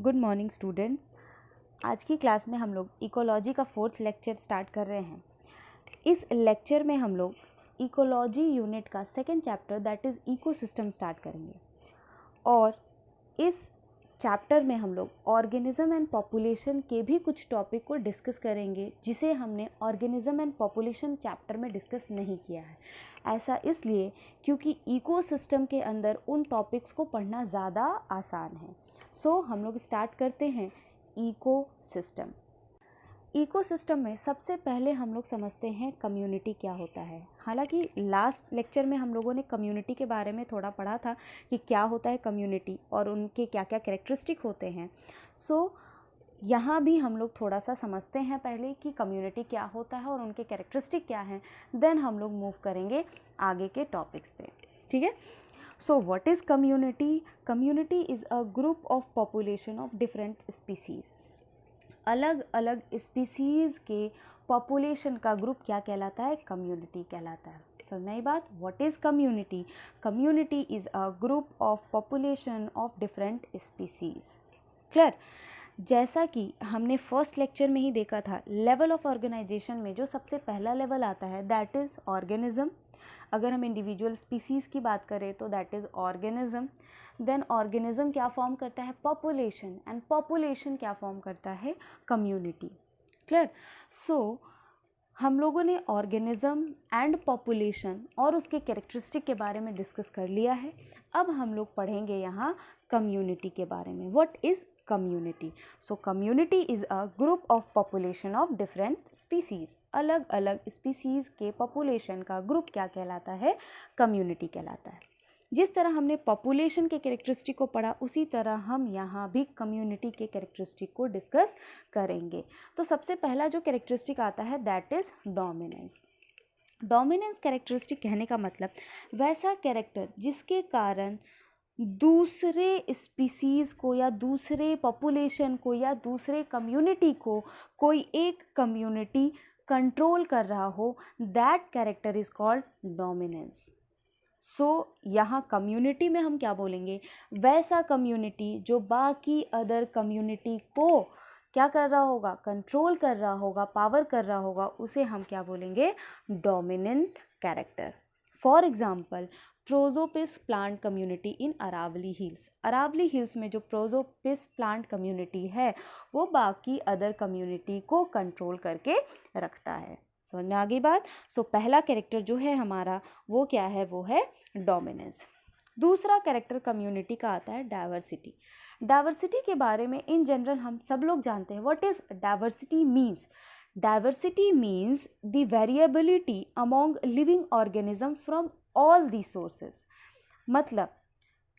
Good morning students. आज की class में हम लोग इकोलॉजी का 4th लेक्चर स्टार्ट कर रहे हैं। इस लेक्चर में हम लोग इकोलॉजी यूनिट का 2nd chapter that is ecosystem start करेंगे और इस चैप्टर में हम लोग ऑर्गेनिज्म एंड पॉपुलेशन के भी कुछ टॉपिक को डिस्कस करेंगे जिसे हमने ऑर्गेनिज्म एंड पॉपुलेशन चैप्टर में डिस्कस नहीं किया है। ऐसा इसलिए क्योंकि इकोसिस्टम के अंदर उन टॉपिक्स को पढ़ना ज़्यादा आसान है। सो हम लोग स्टार्ट करते हैं इकोसिस्टम। इकोसिस्टम में सबसे पहले हम लोग समझते हैं कम्युनिटी क्या होता है। हालांकि लास्ट लेक्चर में हम लोगों ने कम्युनिटी के बारे में थोड़ा पढ़ा था कि क्या होता है कम्युनिटी और उनके क्या क्या कैरेक्टरिस्टिक होते हैं। सो यहाँ भी हम लोग थोड़ा सा समझते हैं पहले कि कम्युनिटी क्या होता है और उनके कैरेक्टरिस्टिक क्या हैं, देन हम लोग मूव करेंगे आगे के टॉपिक्स पे। ठीक है। So what is community? Community is a group of population of different species. अलग अलग स्पीसीज़ के पॉपुलेशन का ग्रुप क्या कहलाता है? कम्युनिटी कहलाता है। समझ में आई बात? What is community? Community is a group of population of different species. Clear? जैसा कि हमने फर्स्ट लेक्चर में ही देखा था, लेवल ऑफ ऑर्गेनाइजेशन में जो सबसे पहला लेवल आता है दैट इज़ ऑर्गेनिज्म। अगर हम इंडिविजुअल स्पीसीज़ की बात करें तो that is organism. Then organism क्या फॉर्म करता है? पॉपुलेशन। एंड पॉपुलेशन क्या फॉर्म करता है? कम्युनिटी। क्लियर? सो हम लोगों ने ऑर्गेनिज्म एंड पॉपुलेशन और उसके कैरेक्टरिस्टिक के बारे में डिस्कस कर लिया है। अब हम लोग पढ़ेंगे यहाँ कम्युनिटी के बारे में। What is community? So community is a group of population of different species. अलग अलग स्पीसीज़ के पॉपुलेशन का ग्रुप क्या कहलाता है? कम्युनिटी कहलाता है। जिस तरह हमने पॉपुलेशन के कैरेक्टरिस्टिक को पढ़ा उसी तरह हम यहाँ भी कम्युनिटी के कैरेक्टरिस्टिक को डिस्कस करेंगे। तो सबसे पहला जो कैरेक्टरिस्टिक आता है that is dominance. Dominance characteristic कहने का मतलब वैसा कैरेक्टर जिसके कारण दूसरे स्पीसीज़ को या दूसरे पॉपुलेशन को या दूसरे कम्युनिटी को कोई एक कम्युनिटी कंट्रोल कर रहा हो, that character is called dominance. So यहाँ कम्युनिटी में हम क्या बोलेंगे? वैसा कम्युनिटी जो बाकी अदर कम्युनिटी को क्या कर रहा होगा? कंट्रोल कर रहा होगा, पावर कर रहा होगा, उसे हम क्या बोलेंगे? Dominant character. For example Prosopis plant community in Aravalli hills. Aravalli hills में जो प्रोजोपिस प्लांट कम्युनिटी है वो बाकी अदर कम्युनिटी को कंट्रोल करके रखता है। समझ में आ गई बात? सो पहला कैरेक्टर जो है हमारा वो क्या है? वो है डोमिनेंस। दूसरा कैरेक्टर कम्युनिटी का आता है डाइवर्सिटी। डाइवर्सिटी के बारे में इन जनरल हम सब लोग जानते हैं। What is diversity means? Diversity means the variability among living organism from all the sources. मतलब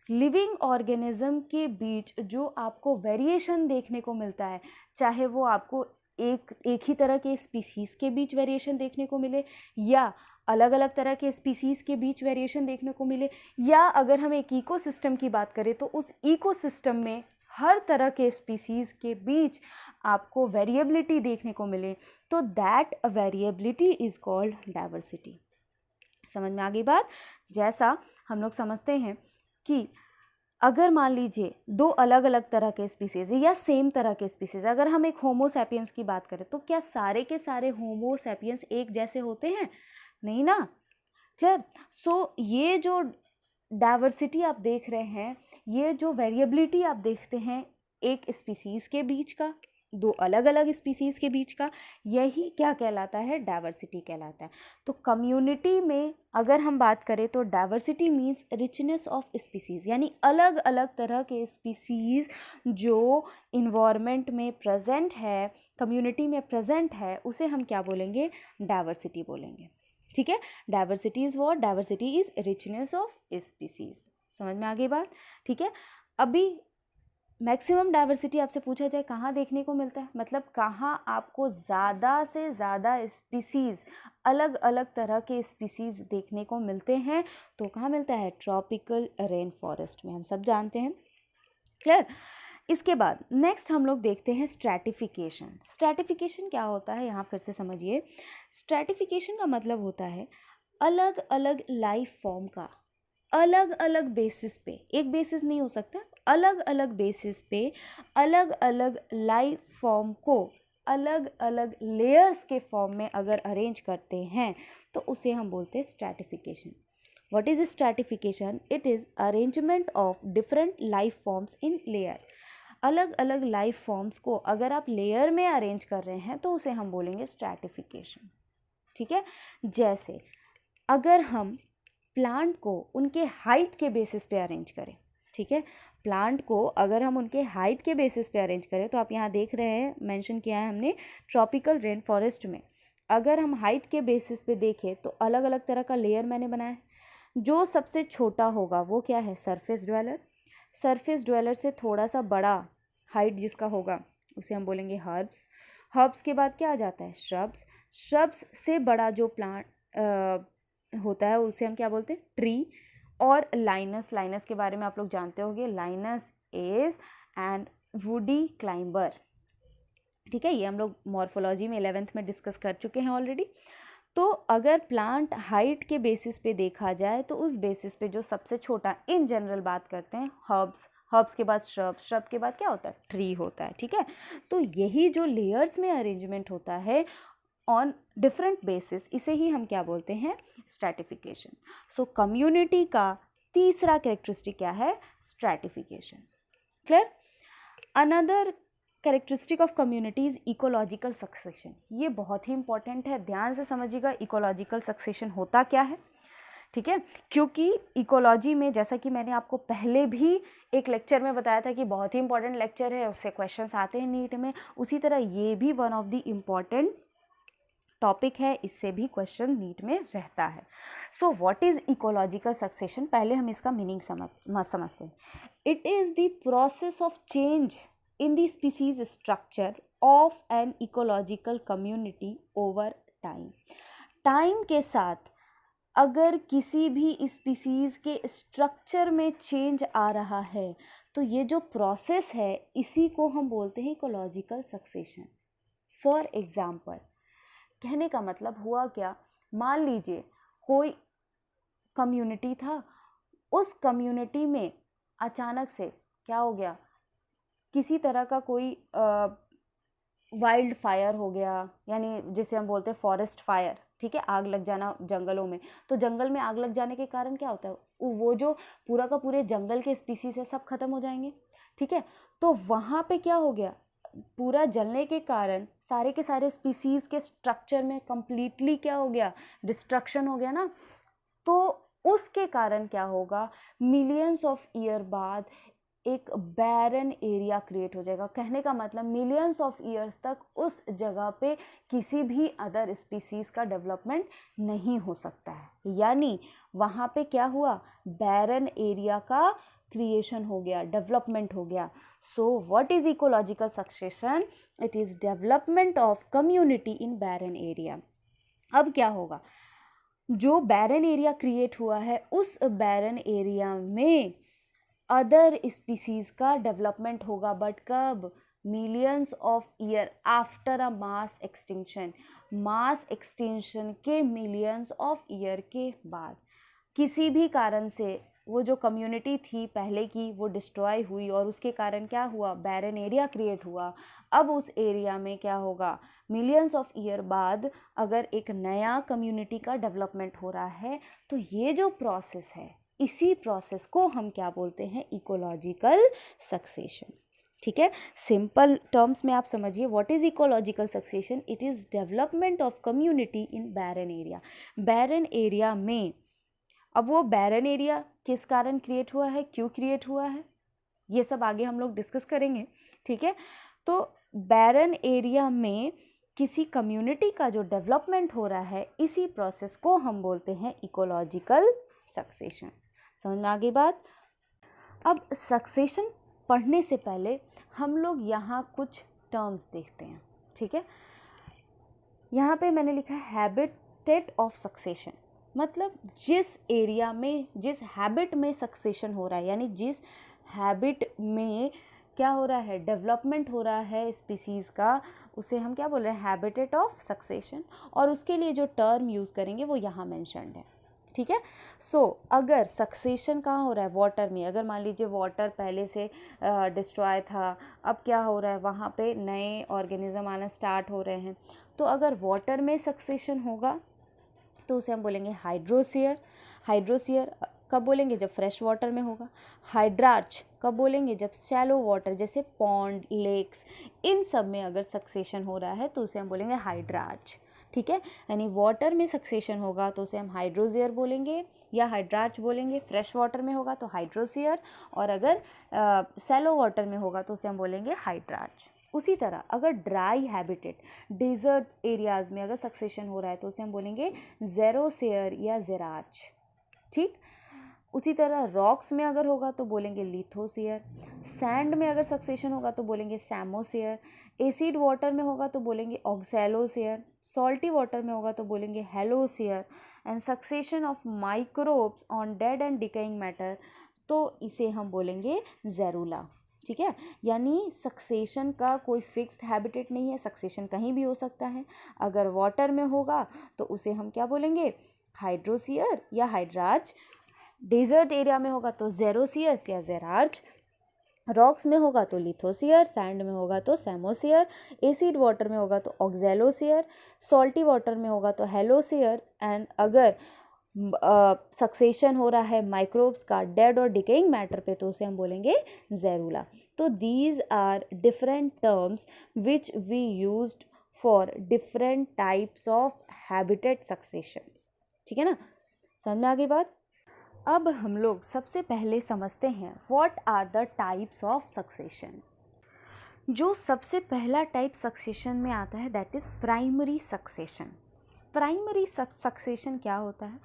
लिविंग ऑर्गेनिज्म के बीच जो आपको वेरिएशन देखने को मिलता है, चाहे वो आपको एक ही तरह के स्पीसीज़ के बीच वेरिएशन देखने को मिले या अलग अलग तरह के स्पीसीज़ के बीच वेरिएशन देखने को मिले, या अगर हम एक इकोसिस्टम की बात करें तो उस इकोसिस्टम में हर तरह के स्पीसीज़ के बीच आपको वेरिएबिलिटी देखने को मिले, तो that variability is called diversity. समझ में आ गई बात? जैसा हम लोग समझते हैं कि अगर मान लीजिए दो अलग अलग तरह के स्पीसीज़ या सेम तरह के स्पीसीज़, अगर हम एक होमो सैपियंस की बात करें तो क्या सारे के सारे होमो सैपियंस एक जैसे होते हैं? नहीं ना। क्लियर? सो ये जो डाइवर्सिटी आप देख रहे हैं, ये जो वेरिएबिलिटी आप देखते हैं एक स्पीसीज़ के बीच का, दो अलग अलग स्पीसीज़ के बीच का, यही क्या कहलाता है? डाइवर्सिटी कहलाता है। तो कम्युनिटी में अगर हम बात करें तो diversity means richness of species, यानी अलग अलग तरह के स्पीसीज़ जो इन्वायरमेंट में प्रेजेंट है, कम्युनिटी में प्रेजेंट है, उसे हम क्या बोलेंगे? डाइवर्सिटी बोलेंगे। ठीक है। Diversity is what? Diversity is richness of species. समझ में आ गई बात? ठीक है। अभी मैक्सिमम डाइवर्सिटी आपसे पूछा जाए कहाँ देखने को मिलता है, मतलब कहाँ आपको ज़्यादा से ज़्यादा स्पीसीज़, अलग अलग तरह के स्पीसीज़ देखने को मिलते हैं, तो कहाँ मिलता है? ट्रॉपिकल रेन फॉरेस्ट में, हम सब जानते हैं। क्लियर? इसके बाद नेक्स्ट हम लोग देखते हैं स्ट्रैटिफिकेशन। स्ट्रैटिफिकेशन क्या होता है? यहाँ फिर से समझिए। स्ट्रैटिफिकेशन का मतलब होता है अलग अलग लाइफ फॉर्म का अलग अलग बेसिस पे, एक बेसिस नहीं हो सकता, अलग अलग बेसिस पे अलग अलग लाइफ फॉर्म को अलग अलग लेयर्स के फॉर्म में अगर अरेंज करते हैं तो उसे हम बोलते हैं stratification. What is stratification? It is arrangement of different life forms in layer. अलग अलग लाइफ फॉर्म्स को अगर आप लेयर में अरेंज कर रहे हैं तो उसे हम बोलेंगे स्ट्रैटिफिकेशन. ठीक है. जैसे अगर हम प्लांट को उनके हाइट के बेसिस पे अरेंज करें, ठीक है, प्लांट को अगर हम उनके हाइट के बेसिस पे अरेंज करें तो आप यहाँ देख रहे हैं मेंशन किया है हमने ट्रॉपिकल रेन फॉरेस्ट में. अगर हम हाइट के बेसिस पे देखें तो अलग अलग तरह का लेयर मैंने बनाया है. जो सबसे छोटा होगा वो क्या है? Surface dweller. सरफेस ड्वेलर से थोड़ा सा बड़ा हाइट जिसका होगा उसे हम बोलेंगे हर्ब्स. हर्ब्स के बाद क्या आ जाता है? श्रब्स. श्रब्स से बड़ा जो प्लांट होता है उसे हम क्या बोलते हैं? ट्री. और लाइनस. लाइनस के बारे में आप लोग जानते होंगे. Lianas is and woody climber. ठीक है, ये हम लोग मॉर्फोलॉजी में 11th में डिस्कस कर चुके हैं ऑलरेडी. तो अगर प्लांट हाइट के बेसिस पे देखा जाए तो उस बेसिस पे जो सबसे छोटा, इन जनरल बात करते हैं हर्ब्स. हर्ब्स के बाद श्रब. श्रब के बाद क्या होता है? ट्री होता है. ठीक है, तो यही जो लेयर्स में अरेंजमेंट होता है ऑन डिफरेंट बेसिस, इसे ही हम क्या बोलते हैं? स्ट्रैटिफिकेशन. सो कम्युनिटी का तीसरा कैरेक्टरिस्टिक क्या है? Stratification. Clear? Another characteristic of community is ecological succession. ये बहुत ही इंपॉर्टेंट है, ध्यान से समझिएगा इकोलॉजिकल सक्सेशन होता क्या है. ठीक है, क्योंकि इकोलॉजी में जैसा कि मैंने आपको पहले भी एक लेक्चर में बताया था कि बहुत ही इंपॉर्टेंट लेक्चर है, उससे क्वेश्चंस आते हैं नीट में, उसी तरह ये भी one of the important topic है, इससे भी क्वेश्चन नीट में रहता है. सो व्हाट इज इकोलॉजिकल सक्सेशन? पहले हम इसका मीनिंग समझते हैं. It is the process of change in the species structure of an ecological community over time. Time के साथ अगर किसी भी स्पीसीज के स्ट्रक्चर में चेंज आ रहा है तो ये जो प्रोसेस है इसी को हम बोलते हैं इकोलॉजिकल सक्सेशन. फॉर एग्जाम्पल, कहने का मतलब हुआ क्या, मान लीजिए कोई कम्युनिटी था, उस कम्युनिटी में अचानक से क्या हो गया, किसी तरह का कोई वाइल्ड फायर हो गया, यानी जिसे हम बोलते हैं फॉरेस्ट फायर. ठीक है, आग लग जाना जंगलों में. तो जंगल में आग लग जाने के कारण क्या होता है? वो जो पूरा का पूरे जंगल के स्पीसीज है सब खत्म हो जाएंगे. ठीक है, तो वहाँ पे क्या हो गया, पूरा जलने के कारण सारे के सारे स्पीसीज के स्ट्रक्चर में कंप्लीटली क्या हो गया? डिस्ट्रक्शन हो गया ना. तो उसके कारण क्या होगा, मिलियंस ऑफ ईयर बाद एक बैरन एरिया क्रिएट हो जाएगा. कहने का मतलब मिलियंस ऑफ ईयर्स तक उस जगह पे किसी भी अदर स्पीसीज का डेवलपमेंट नहीं हो सकता है. यानी वहाँ पे क्या हुआ, बैरन एरिया का क्रिएशन हो गया, डेवलपमेंट हो गया. So what is ecological succession? It is development of community in barren area. अब क्या होगा, जो बैरन एरिया क्रिएट हुआ है उस बैरन एरिया में अदर स्पीसीज का डेवलपमेंट होगा. बट कब? Millions of year after a mass extinction. Mass extinction के मिलियंस ऑफ ईयर के बाद किसी भी कारण से वो जो कम्युनिटी थी पहले की वो डिस्ट्रॉय हुई और उसके कारण क्या हुआ, बैरन एरिया क्रिएट हुआ. अब उस एरिया में क्या होगा, मिलियंस ऑफ ईयर बाद अगर एक नया कम्युनिटी का डेवलपमेंट हो रहा है तो ये जो प्रोसेस है, इसी प्रोसेस को हम क्या बोलते हैं, इकोलॉजिकल सक्सेशन. ठीक है, सिंपल टर्म्स में आप समझिए, what is ecological succession? It is development of community in barren area. Baron area में, अब वो बैरन एरिया किस कारण क्रिएट हुआ है, क्यों क्रिएट हुआ है, ये सब आगे हम लोग डिस्कस करेंगे. ठीक है, तो बैरन एरिया में किसी कम्युनिटी का जो डेवलपमेंट हो रहा है, इसी प्रोसेस को हम बोलते हैं इकोलॉजिकल सक्सेशन. समझ में आ गई बात? अब सक्सेशन पढ़ने से पहले हम लोग यहाँ कुछ टर्म्स देखते हैं. ठीक है, यहाँ पे मैंने लिखा है हैबिटेट ऑफ सक्सेशन. मतलब जिस एरिया में, जिस हैबिट में सक्सेशन हो रहा है, यानी जिस हैबिट में क्या हो रहा है, डेवलपमेंट हो रहा है स्पीसीज़ का, उसे हम क्या बोल रहे हैं, हैबिटेट ऑफ सक्सेशन. और उसके लिए जो टर्म यूज़ करेंगे वो यहाँ मेंशन्ड है. ठीक है। सो अगर सक्सेशन कहाँ हो रहा है, वाटर में, अगर मान लीजिए वाटर पहले से डिस्ट्रॉय था, अब क्या हो रहा है, वहाँ पे नए ऑर्गेनिज्म आना स्टार्ट हो रहे हैं, तो अगर वाटर में सक्सेशन होगा तो उसे हम बोलेंगे हाइड्रोसियर। हाइड्रोसियर कब बोलेंगे, जब फ्रेश वाटर में होगा। हाइड्रार्च कब बोलेंगे, जब शैलो वाटर जैसे पॉन्ड, लेक्स, इन सब में अगर सक्सेशन हो रहा है तो उसे हम बोलेंगे हाइड्रार्च। ठीक है, यानी वाटर में सक्सेशन होगा तो उसे हम हाइड्रोसियर बोलेंगे या हाइड्रार्च बोलेंगे। फ्रेश वाटर में होगा तो हाइड्रोसियर, और अगर शैलो वाटर में होगा तो उसे हम बोलेंगे हाइड्रार्च। उसी तरह अगर ड्राई हैबिटेट, डेजर्ट एरियाज़ में अगर सक्सेशन हो रहा है तो उसे हम बोलेंगे ज़ेरोसियर या ज़ेराच। ठीक, उसी तरह रॉक्स में अगर होगा तो बोलेंगे लिथोसियर। सैंड में अगर सक्सेशन होगा तो बोलेंगे सैमोसियर। एसिड वाटर में होगा तो बोलेंगे ऑक्सैलोसियर। सॉल्टी वाटर में होगा तो बोलेंगे halosere. And succession of microbes on dead and decaying matter, तो इसे हम बोलेंगे ज़ेरुला। ठीक है, यानी सक्सेशन का कोई फिक्स्ड हैबिटेट नहीं है, सक्सेशन कहीं भी हो सकता है। अगर वाटर में होगा तो उसे हम क्या बोलेंगे, हाइड्रोसियर या हाइड्रार्च। डेजर्ट एरिया में होगा तो ज़ेरोसियस या ज़ेरार्च। रॉक्स में होगा तो लिथोसियर, सैंड में होगा तो सैमोसियर, एसिड वाटर में होगा तो ऑक्सैलोसियर, सॉल्टी वाटर में होगा तो हेलोसियर। एंड अगर सक्सेशन हो रहा है माइक्रोब्स का डेड और डिकेइंग मैटर पे तो उसे हम बोलेंगे ज़ेरुला। तो these are different terms which we used for different types of habitat successions. ठीक है ना, समझ में आ गई बात। अब हम लोग सबसे पहले समझते हैं what are the types of succession. जो सबसे पहला टाइप सक्सेशन में आता है that is primary succession. Primary succession क्या होता है,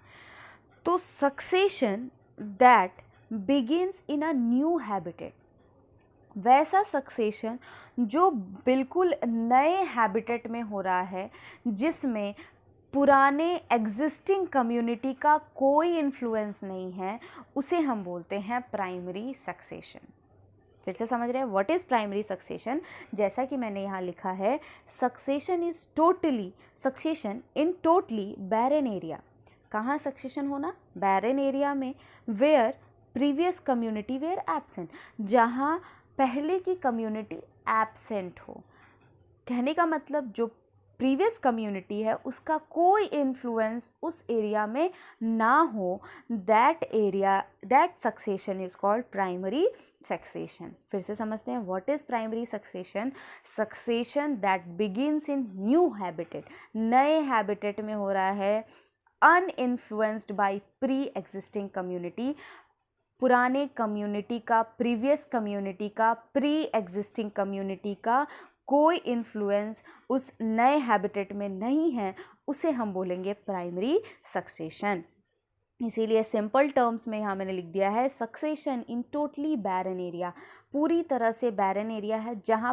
तो succession that begins in a new habitat, वैसा सक्सेशन जो बिल्कुल नए हैबिटेट में हो रहा है, जिसमें पुराने एग्जिस्टिंग कम्युनिटी का कोई इन्फ्लुएंस नहीं है, उसे हम बोलते हैं प्राइमरी सक्सेशन। फिर से समझ रहे हैं व्हाट इज़ प्राइमरी सक्सेशन। जैसा कि मैंने यहाँ लिखा है, succession is totally, succession in totally barren area. कहाँ सक्सेशन होना, बैरन एरिया में, where previous community were absent, जहाँ पहले की कम्युनिटी एब्सेंट हो। कहने का मतलब जो प्रीवियस कम्युनिटी है उसका कोई इन्फ्लुएंस उस एरिया में ना हो, that area, that succession is called primary succession. फिर से समझते हैं what is primary succession. Succession that begins in new habitat, नए हैबिटेट में हो रहा है, अनइन्फ्लुएंस्ड बाय प्री एग्जिस्टिंग कम्युनिटी, पुराने कम्युनिटी का, प्रीवियस कम्युनिटी का, प्री एग्जिस्टिंग कम्युनिटी का कोई इन्फ्लुएंस उस नए हैबिटेट में नहीं है, उसे हम बोलेंगे प्राइमरी सक्सेशन। इसीलिए सिंपल टर्म्स में यहाँ मैंने लिख दिया है succession in totally barren area, पूरी तरह से बैरन एरिया है जहाँ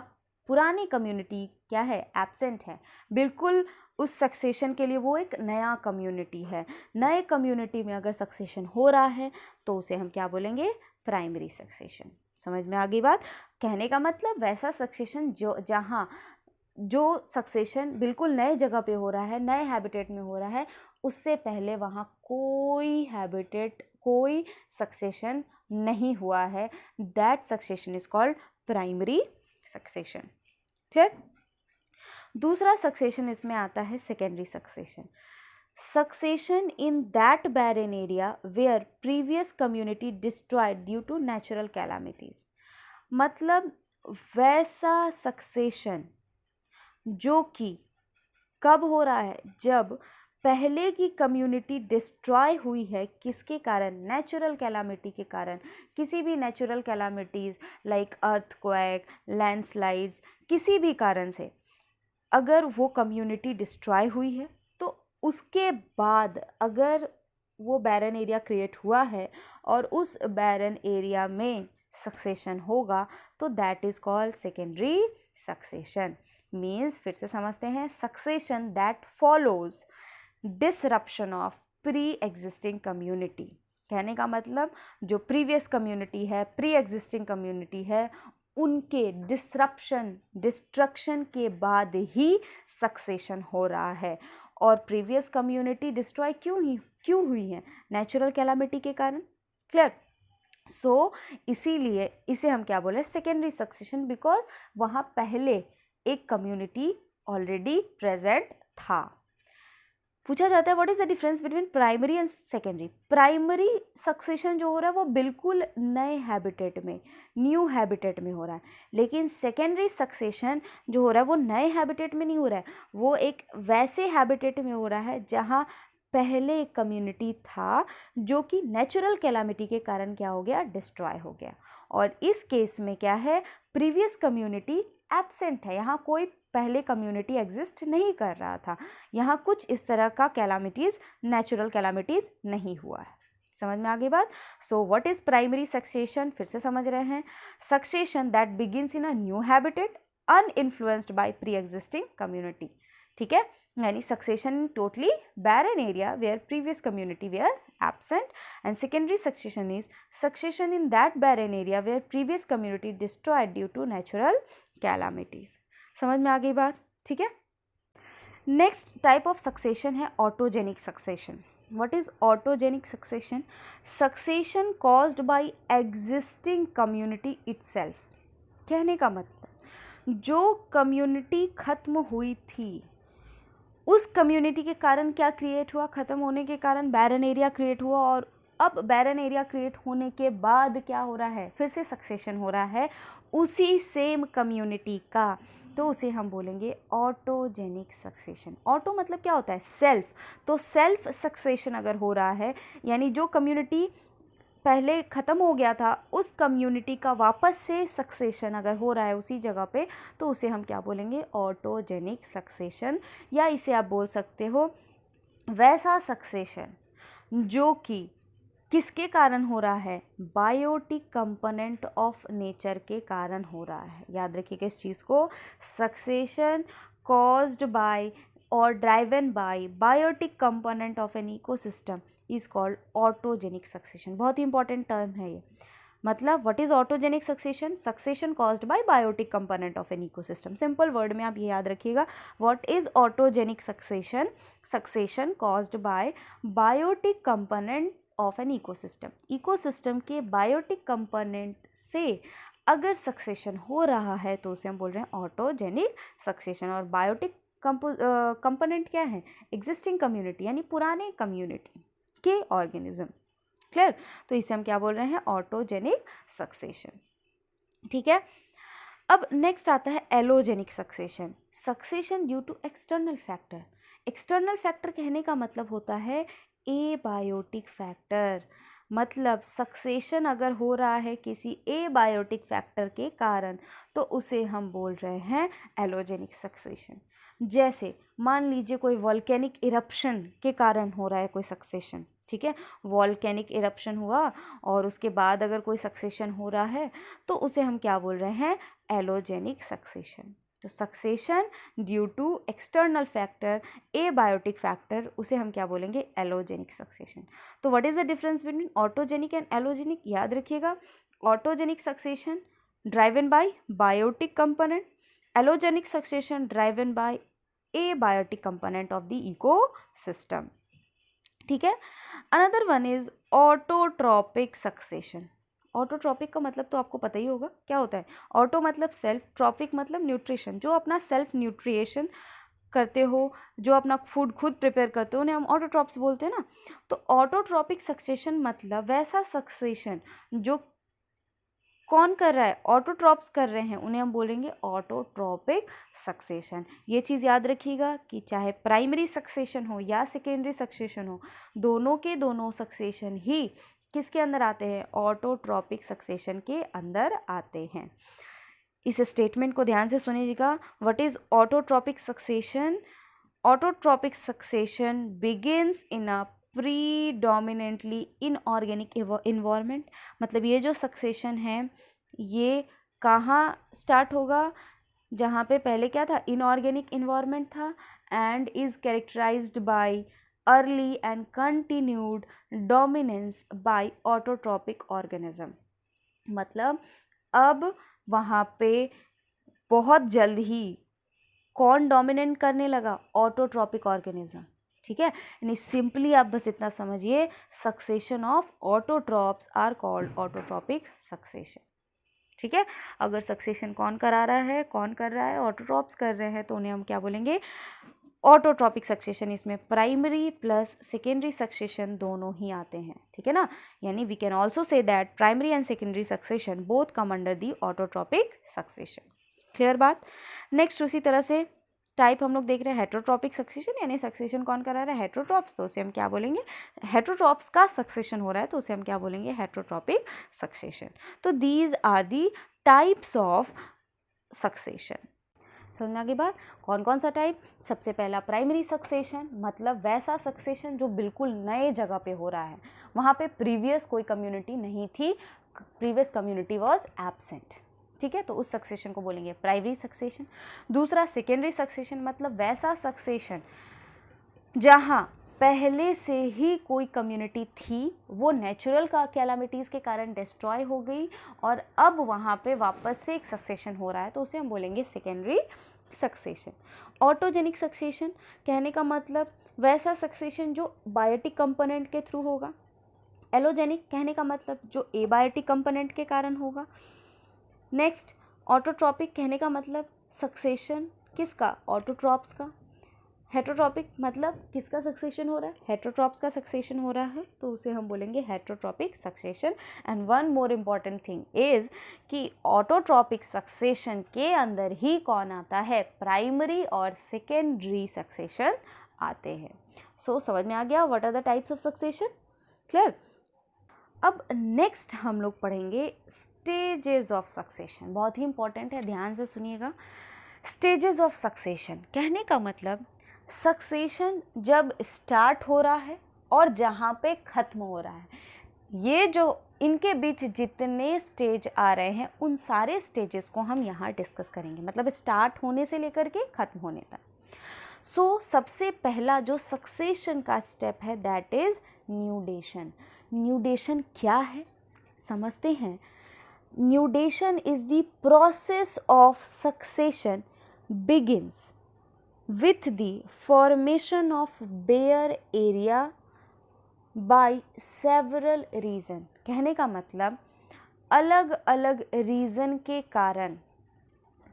पुरानी कम्युनिटी क्या है, एब्सेंट है। बिल्कुल उस सक्सेशन के लिए वो एक नया कम्युनिटी है। नए कम्युनिटी में अगर सक्सेशन हो रहा है तो उसे हम क्या बोलेंगे, प्राइमरी सक्सेशन। समझ में आ गई बात। कहने का मतलब वैसा सक्सेशन जो जहाँ जो सक्सेशन बिल्कुल नए जगह पे हो रहा है, नए हैबिटेट में हो रहा है, उससे पहले वहाँ कोई हैबिटेट, कोई सक्सेशन नहीं हुआ है, that succession is called primary succession. Clear. दूसरा सक्सेशन इसमें आता है secondary succession. Succession in that barren area where previous community destroyed due to natural calamities. मतलब वैसा सक्सेशन जो कि कब हो रहा है, जब पहले की कम्युनिटी डिस्ट्रॉय हुई है, किसके कारण, नेचुरल कैलामिटी के कारण। किसी भी natural calamities like earthquake, landslides, किसी भी कारण से अगर वो कम्युनिटी डिस्ट्रॉय हुई है तो उसके बाद अगर वो बैरन एरिया क्रिएट हुआ है और उस बैरन एरिया में सक्सेशन होगा तो that is called secondary succession. Means फिर से समझते हैं, succession that follows disruption of pre existing community. कहने का मतलब जो प्रीवियस कम्युनिटी है, प्री एग्जिस्टिंग कम्युनिटी है, उनके डिसरप्शन, डिस्ट्रक्शन के बाद ही सक्सेशन हो रहा है। और प्रीवियस कम्युनिटी डिस्ट्रॉय क्यों क्यों हुई हैं? नेचुरल कैलामिटी के कारण। क्लियर? सो इसीलिए इसे हम क्या बोले? सेकेंडरी सक्सेशन, बिकॉज वहाँ पहले एक कम्युनिटी ऑलरेडी प्रेजेंट था। पूछा जाता है what is the difference between primary and secondary? Primary succession जो हो रहा है वो बिल्कुल नए हैबिटेट में, न्यू हैबिटेट में हो रहा है, लेकिन सेकेंडरी सक्सेशन जो हो रहा है वो नए हैबिटेट में नहीं हो रहा है, वो एक वैसे हैबिटेट में हो रहा है जहाँ पहले एक कम्युनिटी था जो कि नेचुरल कैलामिटी के कारण क्या हो गया? डिस्ट्रॉय हो गया। और इस केस में क्या है? प्रीवियस कम्युनिटी एब्सेंट है, यहाँ कोई पहले कम्युनिटी एग्जिस्ट नहीं कर रहा था, यहाँ कुछ इस तरह का कैलामिटीज़, नेचुरल कैलामिटीज़ नहीं हुआ है। समझ में आ गई बात? So what is primary succession? फिर से समझ रहे हैं, succession that begins in a new habitat uninfluenced by pre existing community. ठीक है, यानी succession in totally barren area where previous community were absent, and secondary succession is succession in that barren area where previous community destroyed due to natural calamities। समझ में आ गई बात? ठीक है। नेक्स्ट टाइप ऑफ सक्सेशन है autogenic succession. What is autogenic succession? Succession caused bye existing community itself. कहने का मतलब जो कम्युनिटी खत्म हुई थी उस कम्युनिटी के कारण क्या क्रिएट हुआ? खत्म होने के कारण बैरन एरिया क्रिएट हुआ, और अब बैरन एरिया क्रिएट होने के बाद क्या हो रहा है? फिर से सक्सेशन हो रहा है उसी सेम कम्युनिटी का, तो उसे हम बोलेंगे ऑटोजेनिक सक्सेशन। ऑटो मतलब क्या होता है? सेल्फ। तो सेल्फ सक्सेशन अगर हो रहा है, यानी जो कम्युनिटी पहले ख़त्म हो गया था उस कम्युनिटी का वापस से सक्सेशन अगर हो रहा है उसी जगह पे, तो उसे हम क्या बोलेंगे? Autogenic succession. या इसे आप बोल सकते हो वैसा सक्सेशन जो कि किसके कारण हो रहा है? बायोटिक कंपोनेंट ऑफ नेचर के कारण हो रहा है। याद रखिएगा इस चीज़ को, सक्सेशन कॉज्ड बाय और driven by biotic component of an ecosystem is called autogenic succession. बहुत ही इंपॉर्टेंट टर्म है ये। मतलब what is autogenic succession? Succession caused by biotic component of an ecosystem. Simple word में आप ये याद रखिएगा, what is autogenic succession? Succession caused by biotic component of an ecosystem. Ecosystem के बायोटिक कंपोनेंट से अगर सक्सेशन हो रहा है तो उसे हम बोल रहे हैं ऑटोजेनिक सक्सेशन। और बायोटिक कंपोनेंट क्या है? एग्जिस्टिंग कम्युनिटी, यानी पुराने कम्युनिटी के ऑर्गेनिज्म। क्लियर? तो इसे हम क्या बोल रहे हैं? Autogenic succession. ठीक है। अब नेक्स्ट आता है allogenic succession. Succession due to external factor. External factor कहने का मतलब होता है एबायोटिक फैक्टर। मतलब सक्सेशन अगर हो रहा है किसी एबायोटिक फैक्टर के कारण तो उसे हम बोल रहे हैं एलोजेनिक सक्सेशन। जैसे मान लीजिए कोई वॉल्केनिक इरप्शन के कारण हो रहा है कोई सक्सेशन, ठीक है, वॉल्केनिक इरप्शन हुआ और उसके बाद अगर कोई सक्सेशन हो रहा है तो उसे हम क्या बोल रहे हैं? Allogenic succession. तो succession due to external factor, abiotic factor, उसे हम क्या बोलेंगे? Allogenic succession. तो what is the difference between autogenic and allogenic? याद रखिएगा, autogenic succession driven by biotic component, allogenic succession driven by abiotic component of the ecosystem. ठीक है। Another one is autotrophic succession. Autotrophic का मतलब तो आपको पता ही होगा क्या होता है। ऑटो मतलब सेल्फ, ट्रॉपिक मतलब न्यूट्रिशन। जो अपना सेल्फ न्यूट्रिएशन करते हो, जो अपना फूड खुद प्रिपेयर करते हो, उन्हें हम ऑटोट्रॉप्स बोलते हैं ना। तो ऑटोट्रॉपिक सक्सेशन मतलब वैसा सक्सेशन जो कौन कर रहा है? ऑटोट्रॉप्स कर रहे हैं, उन्हें हम बोलेंगे ऑटोट्रॉपिक सक्सेशन। ये चीज़ याद रखिएगा कि चाहे प्राइमरी सक्सेशन हो या सेकेंडरी सक्सेशन हो, दोनों के दोनों सक्सेशन ही किसके अंदर आते हैं? ऑटोट्रॉपिक सक्सेशन के अंदर आते हैं। इस स्टेटमेंट को ध्यान से सुनिएगा। What is autotrophic succession? Autotrophic succession begins in a predominantly inorganic environment. मतलब ये जो सक्सेशन है ये कहाँ स्टार्ट होगा? जहाँ पे पहले क्या था? इनऑर्गेनिक इन्वायरमेंट था, and is characterized by early and continued dominance by autotrophic organism. मतलब अब वहाँ पे बहुत जल्द ही कौन डोमिनेट करने लगा? Autotrophic organism. ठीक है, यानी सिंपली आप बस इतना समझिए, succession of autotrophs are called autotrophic succession. ठीक है, अगर सक्सेशन कौन करा रहा है, कौन कर रहा है, ऑटोट्रॉप्स कर रहे हैं, तो उन्हें हम क्या बोलेंगे, ऑटोट्रॉपिक सक्सेशन। इसमें प्राइमरी प्लस सेकेंडरी सक्सेशन दोनों ही आते हैं। ठीक है ना, यानी we can also say that primary and secondary succession both come under the autotrophic succession. Clear बात। नेक्स्ट उसी तरह से टाइप हम लोग देख रहे हैं हेटेरोट्रॉपिक सक्सेशन, यानी सक्सेशन कौन करा रहा है, हेटेरोट्रॉप्स, तो उसे हम क्या बोलेंगे, हेटेरोट्रॉप्स का सक्सेशन हो रहा है तो उसे हम क्या बोलेंगे, हेटेरोट्रॉपिक सक्सेशन। तो these are the types of succession. समझ में आ गई बात। कौन कौन सा टाइप, सबसे पहला प्राइमरी सक्सेशन, मतलब वैसा सक्सेशन जो बिल्कुल नए जगह पे हो रहा है, वहाँ पे प्रीवियस कोई कम्युनिटी नहीं थी, प्रीवियस कम्युनिटी वाज एब्सेंट। ठीक है, तो उस सक्सेशन को बोलेंगे प्राइमरी सक्सेशन। दूसरा सेकेंडरी सक्सेशन, मतलब वैसा सक्सेशन जहाँ पहले से ही कोई कम्युनिटी थी, वो नेचुरल का कैलामिटीज़ के कारण डिस्ट्रॉय हो गई और अब वहाँ पे वापस से एक सक्सेशन हो रहा है, तो उसे हम बोलेंगे सेकेंडरी सक्सेशन। ऑटोजेनिक सक्सेशन कहने का मतलब वैसा सक्सेशन जो बायोटिक कंपोनेंट के थ्रू होगा। एलोजेनिक कहने का मतलब जो एबायोटिक कंपोनेंट के कारण होगा। नेक्स्ट ऑटोट्रॉपिक कहने का मतलब सक्सेशन किसका, ऑटोट्रॉप्स का। हेटेरोट्रॉपिक मतलब किसका सक्सेशन हो रहा है, हेटेरोट्रॉप्स का सक्सेशन हो रहा है, तो उसे हम बोलेंगे heterotrophic succession. And one more important thing is कि ऑटोट्रॉपिक सक्सेशन के अंदर ही कौन आता है, प्राइमरी और सेकेंडरी सक्सेशन आते हैं। सो समझ में आ गया what are the types of succession. Clear. अब नेक्स्ट हम लोग पढ़ेंगे स्टेजेस ऑफ सक्सेशन। बहुत ही इंपॉर्टेंट है, ध्यान से सुनिएगा। स्टेजेस ऑफ सक्सेशन कहने का मतलब सक्सेशन जब स्टार्ट हो रहा है और जहाँ पे ख़त्म हो रहा है, ये जो इनके बीच जितने स्टेज आ रहे हैं उन सारे स्टेजेस को हम यहाँ डिस्कस करेंगे, मतलब स्टार्ट होने से लेकर के ख़त्म होने तक। सो सबसे पहला जो सक्सेशन का स्टेप है दैट इज़ न्यूडेशन। न्यूडेशन क्या है समझते हैं। Nudation is the process of succession begins with the formation of bare area by several reason। कहने का मतलब अलग अलग रीज़न के कारण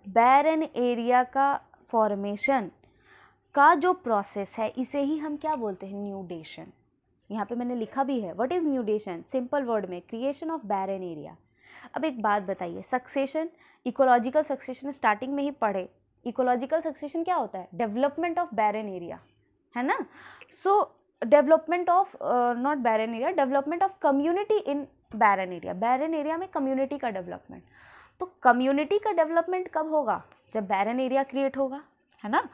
बैरन एरिया का फॉर्मेशन का जो प्रोसेस है इसे ही हम क्या बोलते हैं, न्यूडेशन। यहाँ पे मैंने लिखा भी है, व्हाट इज़ न्यूडेशन, सिंपल वर्ड में क्रिएशन ऑफ बैरन एरिया। अब एक बात बताइए, सक्सेशन, इकोलॉजिकल सक्सेशन स्टार्टिंग में ही पढ़े, इकोलॉजिकल सक्सेशन क्या होता है, डेवलपमेंट ऑफ बैरन एरिया, है ना। So development of not barren area, development of community in barren area, baron area में कम्युनिटी का डेवलपमेंट। तो कम्युनिटी का डेवलपमेंट कब होगा, जब बैरन एरिया क्रिएट होगा, है ना।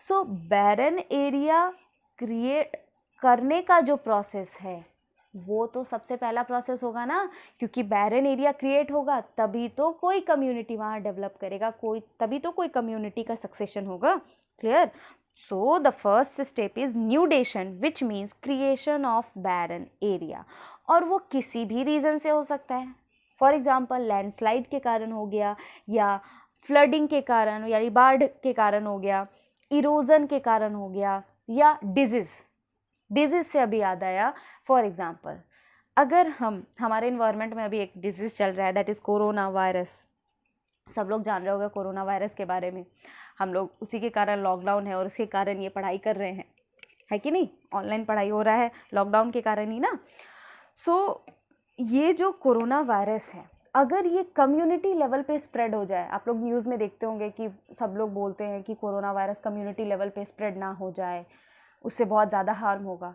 सो बैरन एरिया क्रिएट करने का जो प्रोसेस है वो तो सबसे पहला प्रोसेस होगा ना, क्योंकि बैरन एरिया क्रिएट होगा तभी तो कोई कम्युनिटी वहाँ डेवलप करेगा, कोई तभी तो कोई कम्युनिटी का सक्सेशन होगा। Clear. So the first step is nudation which means creation of barren area, और वो किसी भी रीज़न से हो सकता है। फॉर एग्जाम्पल लैंडस्लाइड के कारण हो गया, या फ्लडिंग के कारण, यानी बाढ़ के कारण हो गया, इरोजन के कारण हो गया, या डिजीज़ से अभी याद आया, फॉर एग्ज़ाम्पल अगर हमारे इन्वायरमेंट में अभी एक डिजीज़ चल रहा है दैट इज़ कोरोना वायरस। सब लोग जान रहे होंगे कोरोना वायरस के बारे में, हम लोग उसी के कारण लॉकडाउन है और उसके कारण ये पढ़ाई कर रहे हैं, है कि नहीं, ऑनलाइन पढ़ाई हो रहा है लॉकडाउन के कारण ही ना। सो ये जो कोरोना वायरस है अगर ये कम्युनिटी लेवल पे स्प्रेड हो जाए, आप लोग न्यूज़ में देखते होंगे कि सब लोग बोलते हैं कि कोरोना वायरस कम्युनिटी लेवल पे स्प्रेड ना हो जाए, उससे बहुत ज़्यादा हार्म होगा।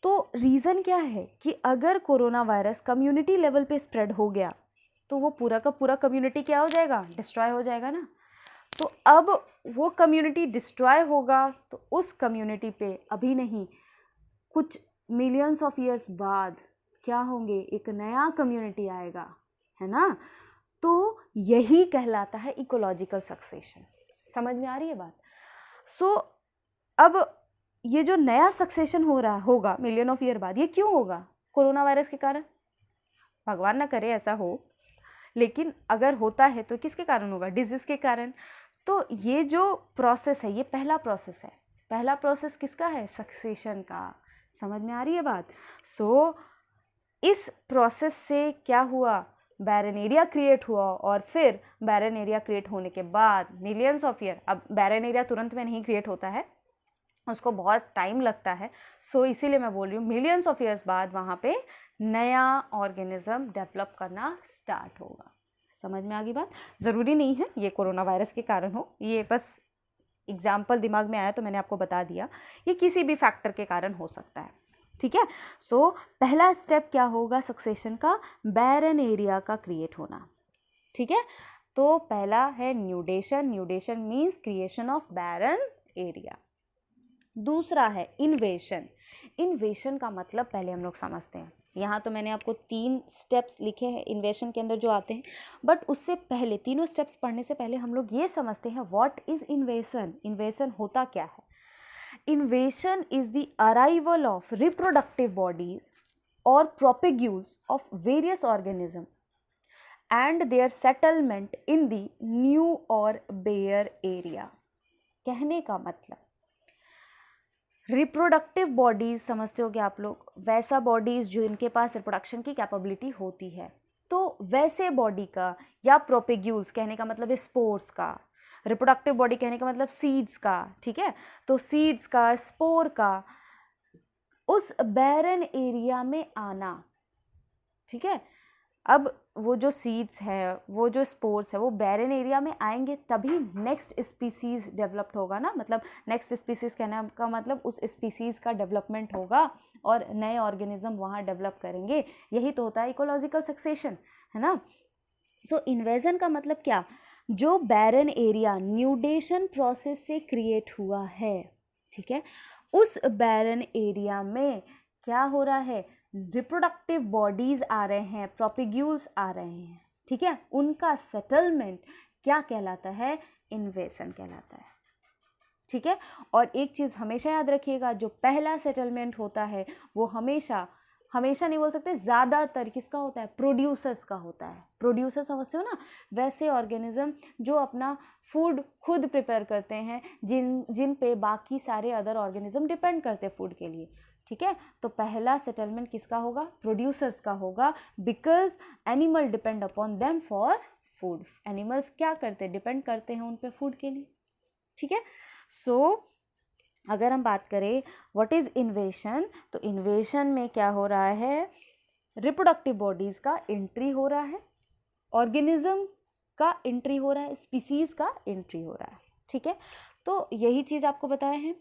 तो रीज़न क्या है कि अगर कोरोना वायरस कम्युनिटी लेवल पे स्प्रेड हो गया तो वो पूरा का पूरा कम्युनिटी क्या हो जाएगा, डिस्ट्रॉय हो जाएगा ना। तो अब वो कम्युनिटी डिस्ट्रॉय होगा तो उस कम्युनिटी पे अभी नहीं, कुछ मिलियंस ऑफ ईयर्स बाद क्या होंगे, एक नया कम्युनिटी आएगा, है ना। तो यही कहलाता है इकोलॉजिकल सक्सेशन। समझ में आ रही है बात। सो अब ये जो नया सक्सेशन हो रहा होगा मिलियन ऑफ ईयर बाद, ये क्यों होगा, कोरोना वायरस के कारण। भगवान ना करे ऐसा हो, लेकिन अगर होता है तो किसके कारण होगा, डिजीज़ के कारण। तो ये जो प्रोसेस है ये पहला प्रोसेस है। पहला प्रोसेस किसका है? सक्सेशन का। समझ में आ रही है बात? सो इस प्रोसेस से क्या हुआ? बैरन एरिया क्रिएट हुआ, और फिर बैरन एरिया क्रिएट होने के बाद मिलियंस ऑफ ईयर, अब बैरन एरिया तुरंत में नहीं क्रिएट होता है, उसको बहुत टाइम लगता है, सो इसीलिए मैं बोल रही हूँ मिलियंस ऑफ ईयर्स बाद वहाँ पे नया ऑर्गेनिज्म डेवलप करना स्टार्ट होगा। समझ में आ गई बात? ज़रूरी नहीं है ये कोरोना वायरस के कारण हो, ये बस एग्जाम्पल दिमाग में आया तो मैंने आपको बता दिया, ये किसी भी फैक्टर के कारण हो सकता है। ठीक है, सो पहला स्टेप क्या होगा सक्सेशन का? बैरन एरिया का क्रिएट होना। ठीक है, तो पहला है nudation, nudation means creation of barren area. दूसरा है इन्वेशन, इन्वेशन का मतलब पहले हम लोग समझते हैं। यहाँ तो मैंने आपको 3 स्टेप्स लिखे हैं इन्वेशन के अंदर जो आते हैं, बट उससे पहले तीनों स्टेप्स पढ़ने से पहले हम लोग ये समझते हैं व्हाट इज इन्वेशन। इन्वेशन होता क्या है? Invasion is the arrival of reproductive bodies और propagules of various organism and their settlement in the new और बेयर एरिया। कहने का मतलब रिप्रोडक्टिव बॉडीज़ समझते हो क्या आप लोग? वैसा बॉडीज़ जो इनके पास रिप्रोडक्शन की कैपेबिलिटी होती है, तो वैसे बॉडी का, या प्रोपेग्यूल्स कहने का मतलब स्पोर्स का, रिप्रोडक्टिव बॉडी कहने का मतलब सीड्स का। ठीक है, तो सीड्स का, स्पोर का उस बैरन एरिया में आना। ठीक है, अब वो जो सीड्स है, वो जो स्पोर्स है, वो बैरन एरिया में आएंगे तभी नेक्स्ट स्पीसीज़ डेवलप्ड होगा ना। मतलब नेक्स्ट स्पीसीज़ कहने का मतलब उस स्पीसीज़ का डेवलपमेंट होगा और नए ऑर्गेनिज्म वहाँ डेवलप करेंगे। यही तो होता है इकोलॉजिकल सक्सेशन, है ना। सो इन्वेजन का मतलब क्या? जो बैरन एरिया न्यूडेशन प्रोसेस से क्रिएट हुआ है, ठीक है, उस बैरन एरिया में क्या हो रहा है? रिप्रोडक्टिव बॉडीज आ रहे हैं, प्रोपेग्यूल्स आ रहे हैं। ठीक है, उनका सेटलमेंट क्या कहलाता है? इन्वेशन कहलाता है। ठीक है, और एक चीज़ हमेशा याद रखिएगा, जो पहला सेटलमेंट होता है वो हमेशा नहीं बोल सकते, ज़्यादातर किसका होता है? प्रोड्यूसर्स का होता है। प्रोड्यूसर समझते हो ना? वैसे ऑर्गेनिज्म जो अपना फूड खुद प्रिपेयर करते हैं, जिन पे बाकी सारे अदर ऑर्गेनिज्म डिपेंड करते हैं फूड के लिए। ठीक है, तो पहला सेटलमेंट किसका होगा? प्रोड्यूसर्स का होगा, because animal depend upon them for food. Animals क्या करते हैं? डिपेंड करते हैं उन पे फूड के लिए। ठीक है, सो अगर हम बात करें व्हाट इज इन्वेशन, तो इन्वेशन में क्या हो रहा है? रिप्रोडक्टिव बॉडीज का एंट्री हो रहा है, ऑर्गेनिज्म का एंट्री हो रहा है, स्पीसीज का एंट्री हो रहा है। ठीक है, तो यही चीज़ आपको बताए हैं।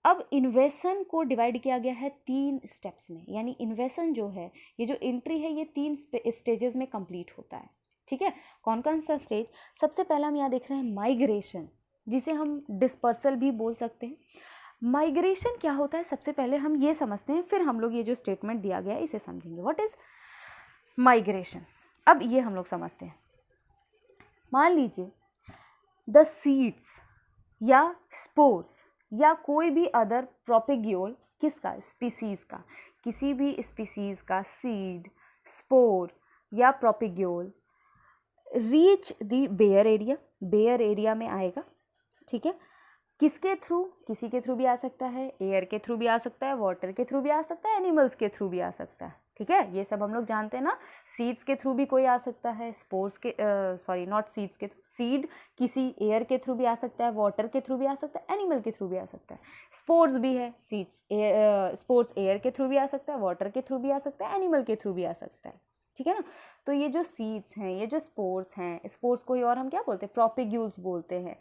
अब इन्वेशन को डिवाइड किया गया है 3 स्टेप्स में, यानी इन्वेशन जो है, ये जो एंट्री है, ये 3 स्टेजेस में कंप्लीट होता है। ठीक है, कौन कौन सा स्टेज? सबसे पहला हम यहाँ देख रहे हैं माइग्रेशन, जिसे हम डिस्पर्सल भी बोल सकते हैं। माइग्रेशन क्या होता है? सबसे पहले हम ये समझते हैं, फिर हम लोग ये जो स्टेटमेंट दिया गया है इसे समझेंगे। What is migration? अब ये हम लोग समझते हैं। मान लीजिए द सीड्स या स्पोर्स या कोई भी अदर प्रोपेग्यूल, किसका? स्पीसीज का। किसी भी स्पीसीज का सीड, स्पोर या propagule reach the bare area, bare area में आएगा। ठीक है, किसके थ्रू? किसी के थ्रू भी आ सकता है, एयर के थ्रू भी आ सकता है, वाटर के थ्रू भी आ सकता है, एनिमल्स के थ्रू भी आ सकता है। ठीक है, ये सब हम लोग जानते हैं ना। सीड्स के थ्रू भी कोई आ सकता है, स्पोर्स के नॉट सीड्स के थ्रू, सीड किसी एयर के थ्रू भी आ सकता है, वाटर के थ्रू भी आ सकता है, एनिमल के थ्रू भी आ सकता है। स्पोर्स भी है, सीड्स स्पोर्स एयर के थ्रू भी आ सकता है, वाटर के थ्रू भी आ सकता है, एनिमल के थ्रू भी आ सकता है। ठीक है ना, तो ये जो सीड्स हैं, ये जो स्पोर्स हैं, स्पोर्स को ही और हम क्या बोलते हैं? प्रोपेग्यूल्स बोलते हैं।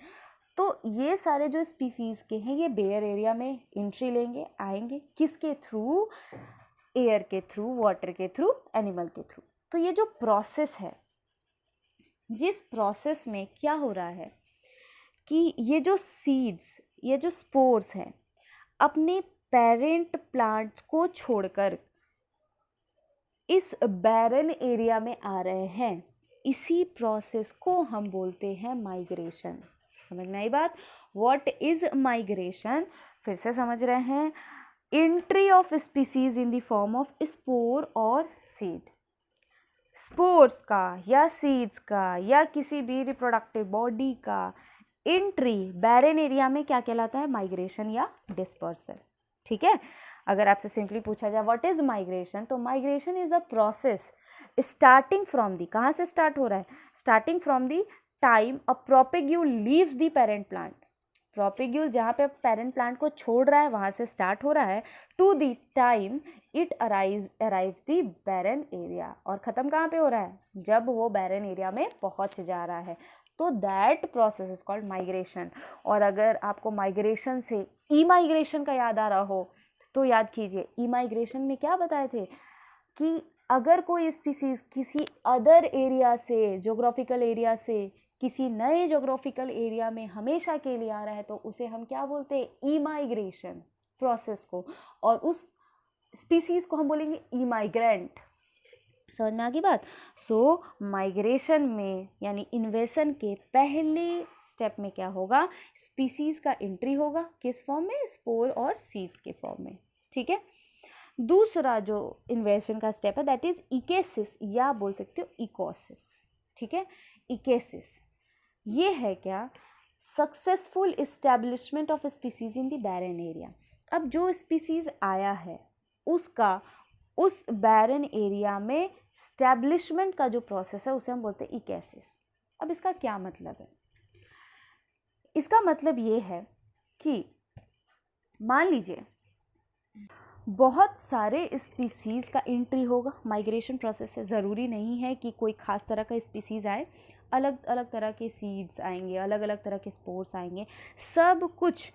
तो ये सारे जो स्पीसीज के हैं, ये बेयर एरिया में एंट्री लेंगे, आएंगे किसके थ्रू? एयर के थ्रू, वाटर के थ्रू, एनिमल के थ्रू। तो ये जो प्रोसेस है, जिस प्रोसेस में क्या हो रहा है कि ये जो सीड्स, ये जो स्पोर्स हैं, अपने पेरेंट प्लांट को छोड़कर इस बैरन एरिया में आ रहे हैं, इसी प्रोसेस को हम बोलते हैं माइग्रेशन। समझ में आई बात? What is migration? फिर से समझ रहे हैं। Entry of species in the form of spore और सीड। स्पोर्स का या सीड्स का या किसी भी रिप्रोडक्टिव बॉडी का एंट्री बैरन एरिया में क्या कहलाता है? माइग्रेशन या डिस्पर्सल। ठीक है, अगर आपसे सिंपली पूछा जाए व्हाट इज माइग्रेशन, तो migration is the process starting from the, कहाँ से स्टार्ट हो रहा है? Starting from the time a propagule leaves the parent plant, propagule जहाँ पे पेरेंट प्लांट को छोड़ रहा है वहाँ से स्टार्ट हो रहा है, to the time it arrive the barren area, और ख़त्म कहाँ पे हो रहा है? जब वो बैरन एरिया में पहुँच जा रहा है, तो that process is called migration. और अगर आपको माइग्रेशन से ई माइग्रेशन का याद आ रहा हो तो याद कीजिए, ई माइग्रेशन में क्या बताए थे कि अगर कोई स्पीसीज किसी अदर एरिया से, जोग्राफिकल एरिया से किसी नए जोग्राफिकल एरिया में हमेशा के लिए आ रहा है तो उसे हम क्या बोलते हैं? ई माइग्रेशन प्रोसेस को, और उस स्पीसीज को हम बोलेंगे ई माइग्रेंट। समझ में आ गई बात? सो माइग्रेशन में यानी इन्वेशन के पहले स्टेप में क्या होगा? स्पीसीज का एंट्री होगा, किस फॉर्म में? स्पोर और सीड्स के फॉर्म में। ठीक है, दूसरा जो इन्वेशन का स्टेप है दैट इज इकेसिस, या बोल सकते हो इकोसिस। ठीक है, इकेसिस ये है क्या? Successful establishment of species in the barren area. अब जो स्पीसीज आया है उसका उस बैरन एरिया में स्टैब्लिशमेंट का जो प्रोसेस है उसे हम बोलते हैं इकेसिस। अब इसका क्या मतलब है? इसका मतलब ये है कि मान लीजिए बहुत सारे स्पीसीज़ का एंट्री होगा माइग्रेशन प्रोसेस से। ज़रूरी नहीं है कि कोई ख़ास तरह का स्पीसीज़ आए, अलग अलग तरह के सीड्स आएंगे, अलग अलग तरह के स्पोर्स आएंगे, सब कुछ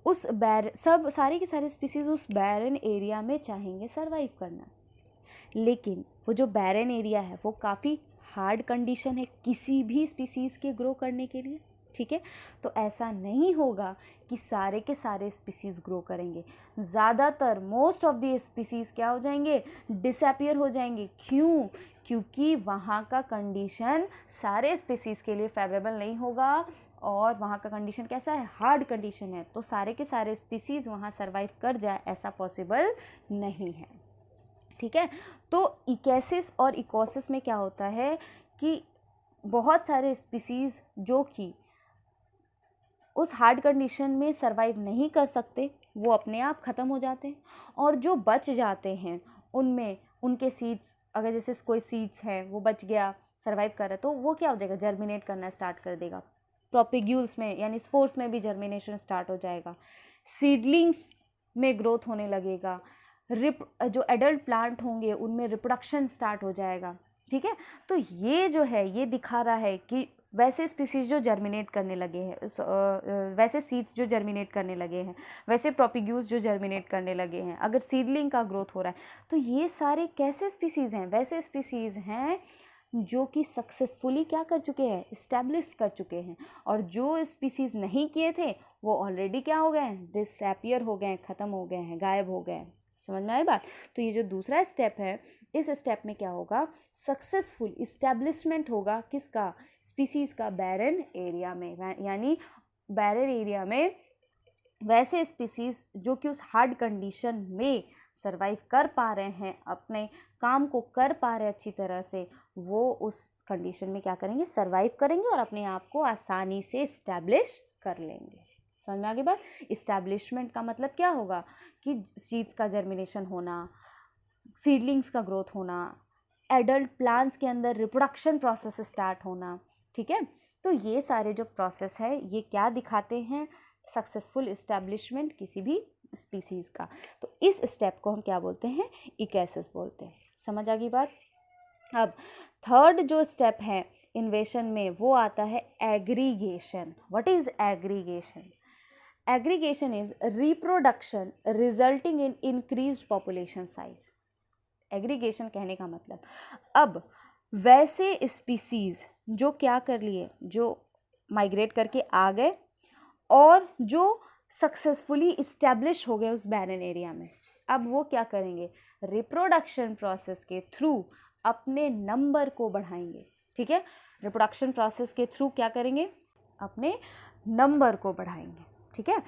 उस सारे के सारे स्पीसीज़ उस बैरन एरिया में चाहेंगे सरवाइव करना। लेकिन वो जो बैरन एरिया है वो काफ़ी हार्ड कंडीशन है किसी भी स्पीसीज़ के ग्रो करने के लिए। ठीक है, तो ऐसा नहीं होगा कि सारे के सारे स्पीसीज़ ग्रो करेंगे। ज़्यादातर मोस्ट ऑफ द स्पीसीज़ क्या हो जाएंगे? डिसअपियर हो जाएंगे। क्यों? क्योंकि वहाँ का कंडीशन सारे स्पीसीज़ के लिए फेवरेबल नहीं होगा, और वहाँ का कंडीशन कैसा है? हार्ड कंडीशन है, तो सारे के सारे स्पीसीज़ वहाँ सर्वाइव कर जाए ऐसा पॉसिबल नहीं है। ठीक है, तो इकेसिस और इकोसिस में क्या होता है कि बहुत सारे स्पीसीज़ जो कि उस हार्ड कंडीशन में सरवाइव नहीं कर सकते वो अपने आप ख़त्म हो जाते हैं, और जो बच जाते हैं उनमें उनके सीड्स, अगर जैसे कोई सीड्स है वो बच गया, सरवाइव कर रहा है, तो वो क्या हो जाएगा? जर्मिनेट करना स्टार्ट कर देगा। प्रोपेग्यूल्स में यानी स्पोर्स में भी जर्मिनेशन स्टार्ट हो जाएगा, सीडलिंग्स में ग्रोथ होने लगेगा, जो एडल्ट प्लांट होंगे उनमें रिप्रोडक्शन स्टार्ट हो जाएगा। ठीक है, तो ये जो है ये दिखा रहा है कि वैसे स्पीसीज जो जर्मिनेट करने लगे हैं, वैसे सीड्स जो जर्मिनेट करने लगे हैं, वैसे प्रोपिग्यूल्स जो जर्मिनेट करने लगे हैं, अगर सीडलिंग का ग्रोथ हो रहा है, तो ये सारे कैसे स्पीसीज़ हैं? वैसे स्पीसीज़ हैं जो कि सक्सेसफुली क्या कर चुके हैं? इस्टेब्लिश कर चुके हैं। और जो स्पीसीज़ नहीं किए थे वो ऑलरेडी क्या हो गए हैं? डिसअपियर हो गए हैं, ख़त्म हो गए हैं, गायब हो गए हैं। समझ में आई बात? तो ये जो दूसरा स्टेप है, इस स्टेप में क्या होगा? सक्सेसफुल इस्टेब्लिशमेंट होगा किसका? स्पीसीज़ का बैरन एरिया में। यानी बैरन एरिया में वैसे स्पीसीज़ जो कि उस हार्ड कंडीशन में सरवाइव कर पा रहे हैं, अपने काम को कर पा रहे हैं अच्छी तरह से, वो उस कंडीशन में क्या करेंगे? सरवाइव करेंगे और अपने आप को आसानी से इस्टेब्लिश कर लेंगे। समझ में आगे बात? इस्टेब्लिशमेंट का मतलब क्या होगा कि सीड्स का जर्मिनेशन होना, सीडलिंग्स का ग्रोथ होना, एडल्ट प्लांट्स के अंदर रिप्रोडक्शन प्रोसेस स्टार्ट होना। ठीक है, तो ये सारे जो प्रोसेस है ये क्या दिखाते हैं? सक्सेसफुल इस्टेब्लिशमेंट किसी भी स्पीसीज़ का। तो इस स्टेप को हम क्या बोलते हैं? इकेसिस बोलते हैं। समझ आ गई बात? अब थर्ड जो स्टेप है इन्वेशन में वो आता है aggregation. What is aggregation? Aggregation is reproduction resulting in increased population size. Aggregation कहने का मतलब, अब वैसे स्पीसीज़ जो क्या कर लिए, जो माइग्रेट करके आ गए और जो सक्सेसफुली इस्टेब्लिश हो गए उस बैरन एरिया में, अब वो क्या करेंगे? रिप्रोडक्शन प्रोसेस के थ्रू अपने नंबर को बढ़ाएंगे। ठीक है, रिप्रोडक्शन प्रोसेस के थ्रू क्या करेंगे? अपने नंबर को बढ़ाएंगे। ठीक है,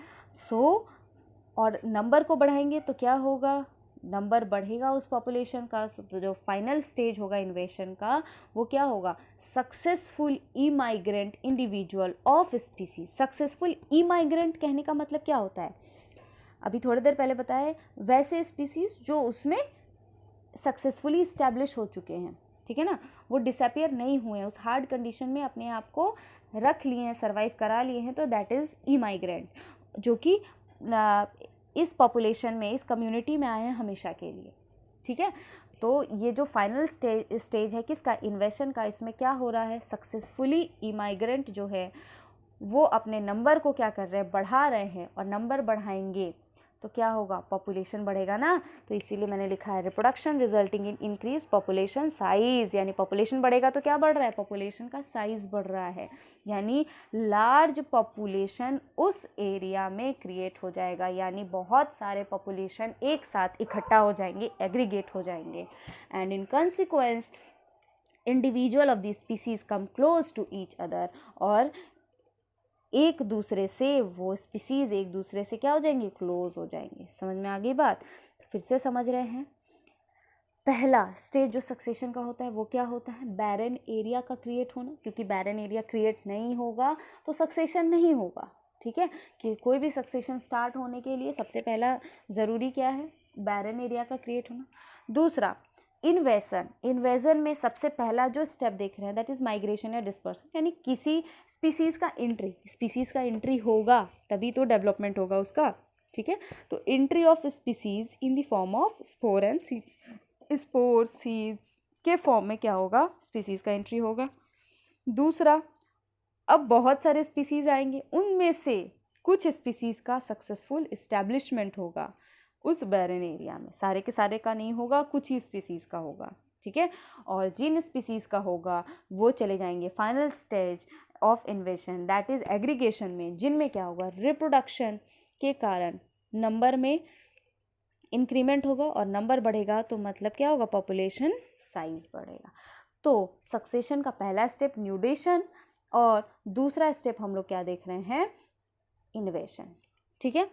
और नंबर को बढ़ाएंगे तो क्या होगा? नंबर बढ़ेगा उस पॉपुलेशन का, तो जो फाइनल स्टेज होगा इन्वेशन का वो क्या होगा, successful immigrant individual of species. Successful immigrant कहने का मतलब क्या होता है, अभी थोड़ी देर पहले बताया, वैसे स्पीसीज जो उसमें सक्सेसफुली इस्टेब्लिश हो चुके हैं, ठीक है ना, वो डिसअपियर नहीं हुए हैं, उस हार्ड कंडीशन में अपने आप को रख लिए हैं, सर्वाइव करा लिए हैं, तो दैट इज़ इमाइग्रेंट, जो कि इस पॉपुलेशन में, इस कम्युनिटी में आए हैं हमेशा के लिए, ठीक है। तो ये जो फाइनल स्टेज है किसका, इन्वेशन का, इसमें क्या हो रहा है, सक्सेसफुली इमाइग्रेंट जो है वो अपने नंबर को क्या कर रहे हैं, बढ़ा रहे हैं, और नंबर बढ़ाएंगे तो क्या होगा, पॉपुलेशन बढ़ेगा ना, तो इसीलिए मैंने लिखा है reproduction resulting in increase population size, यानी पॉपुलेशन बढ़ेगा तो क्या बढ़ रहा है, पॉपुलेशन का साइज बढ़ रहा है, यानी लार्ज पॉपुलेशन उस एरिया में क्रिएट हो जाएगा, यानी बहुत सारे पॉपुलेशन एक साथ इकट्ठा हो जाएंगे, एग्रीगेट हो जाएंगे, and in consequence individual of the species come close to each other, और एक दूसरे से, वो स्पीसीज एक दूसरे से क्या हो जाएंगे, क्लोज हो जाएंगे। समझ में आ गई बात, फिर से समझ रहे हैं। पहला स्टेज जो सक्सेशन का होता है वो क्या होता है, बैरन एरिया का क्रिएट होना, क्योंकि बैरन एरिया क्रिएट नहीं होगा तो सक्सेशन नहीं होगा, ठीक है, कि कोई भी सक्सेशन स्टार्ट होने के लिए सबसे पहला ज़रूरी क्या है, बैरन एरिया का क्रिएट होना। दूसरा इन्वेजन, इन्वेजन में सबसे पहला जो स्टेप देख रहे हैं दैट इज़ माइग्रेशन या डिस्पर्सन, यानी किसी स्पीसीज़ का एंट्री, स्पीसीज़ का एंट्री होगा तभी तो डेवलपमेंट होगा उसका, ठीक है। तो entry of species in the form of spore and seed, spore seeds के फॉर्म में क्या होगा, स्पीसीज़ का एंट्री होगा। दूसरा, अब बहुत सारे स्पीसीज़ आएंगे, उनमें से कुछ स्पीसीज़ का सक्सेसफुल इस्टेब्लिशमेंट होगा उस बैरन एरिया में, सारे के सारे का नहीं होगा, कुछ ही स्पीसीज़ का होगा, ठीक है। और जिन स्पीसीज़ का होगा वो चले जाएंगे final stage of इन्वेशन that is aggregation में, जिनमें क्या होगा, रिप्रोडक्शन के कारण नंबर में इंक्रीमेंट होगा, और नंबर बढ़ेगा तो मतलब क्या होगा, पॉपुलेशन साइज बढ़ेगा। तो सक्सेशन का पहला स्टेप न्यूडेशन, और दूसरा स्टेप हम लोग क्या देख रहे हैं, इन्वेशन, ठीक है।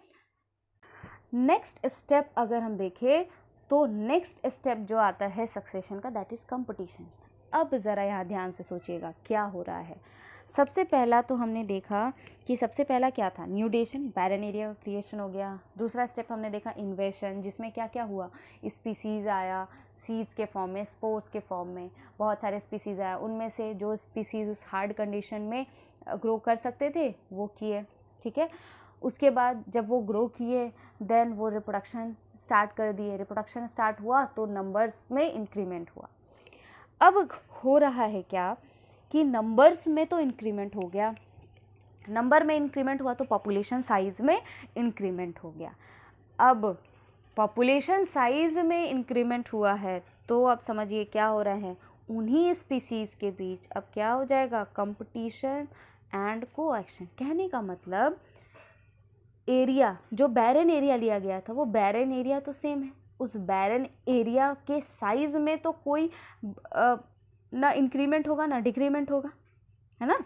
नेक्स्ट स्टेप अगर हम देखें तो नेक्स्ट स्टेप जो आता है सक्सेशन का दैट इज़ कंपटीशन। अब ज़रा यहाँ ध्यान से सोचिएगा क्या हो रहा है। सबसे पहला तो हमने देखा कि सबसे पहला क्या था, न्यूडेशन, बैरन एरिया का क्रिएशन हो गया। दूसरा स्टेप हमने देखा इन्वेशन, जिसमें क्या क्या हुआ, स्पीसीज़ आया सीड्स के फॉर्म में, स्पोर्स के फॉर्म में, बहुत सारे स्पीसीज़ आया, उनमें से जो स्पीसीज़ उस हार्ड कंडीशन में ग्रो कर सकते थे वो किए, ठीक है। उसके बाद जब वो ग्रो किए देन वो रिप्रोडक्शन स्टार्ट कर दिए, रिप्रोडक्शन स्टार्ट हुआ तो नंबर्स में इंक्रीमेंट हुआ। अब हो रहा है क्या कि नंबर्स में तो इंक्रीमेंट हो गया, नंबर में इंक्रीमेंट हुआ तो पॉपुलेशन साइज़ में इंक्रीमेंट हो गया। अब पॉपुलेशन साइज़ में इंक्रीमेंट हुआ है तो अब समझिए क्या हो रहा है, उन्हीं स्पीसीज़ के बीच अब क्या हो जाएगा, कंपटीशन एंड कोएक्शन। कहने का मतलब एरिया, जो बैरन एरिया लिया गया था वो बैरन एरिया तो सेम है, उस बैरन एरिया के साइज़ में तो कोई ना इंक्रीमेंट होगा ना डिक्रीमेंट होगा, है ना,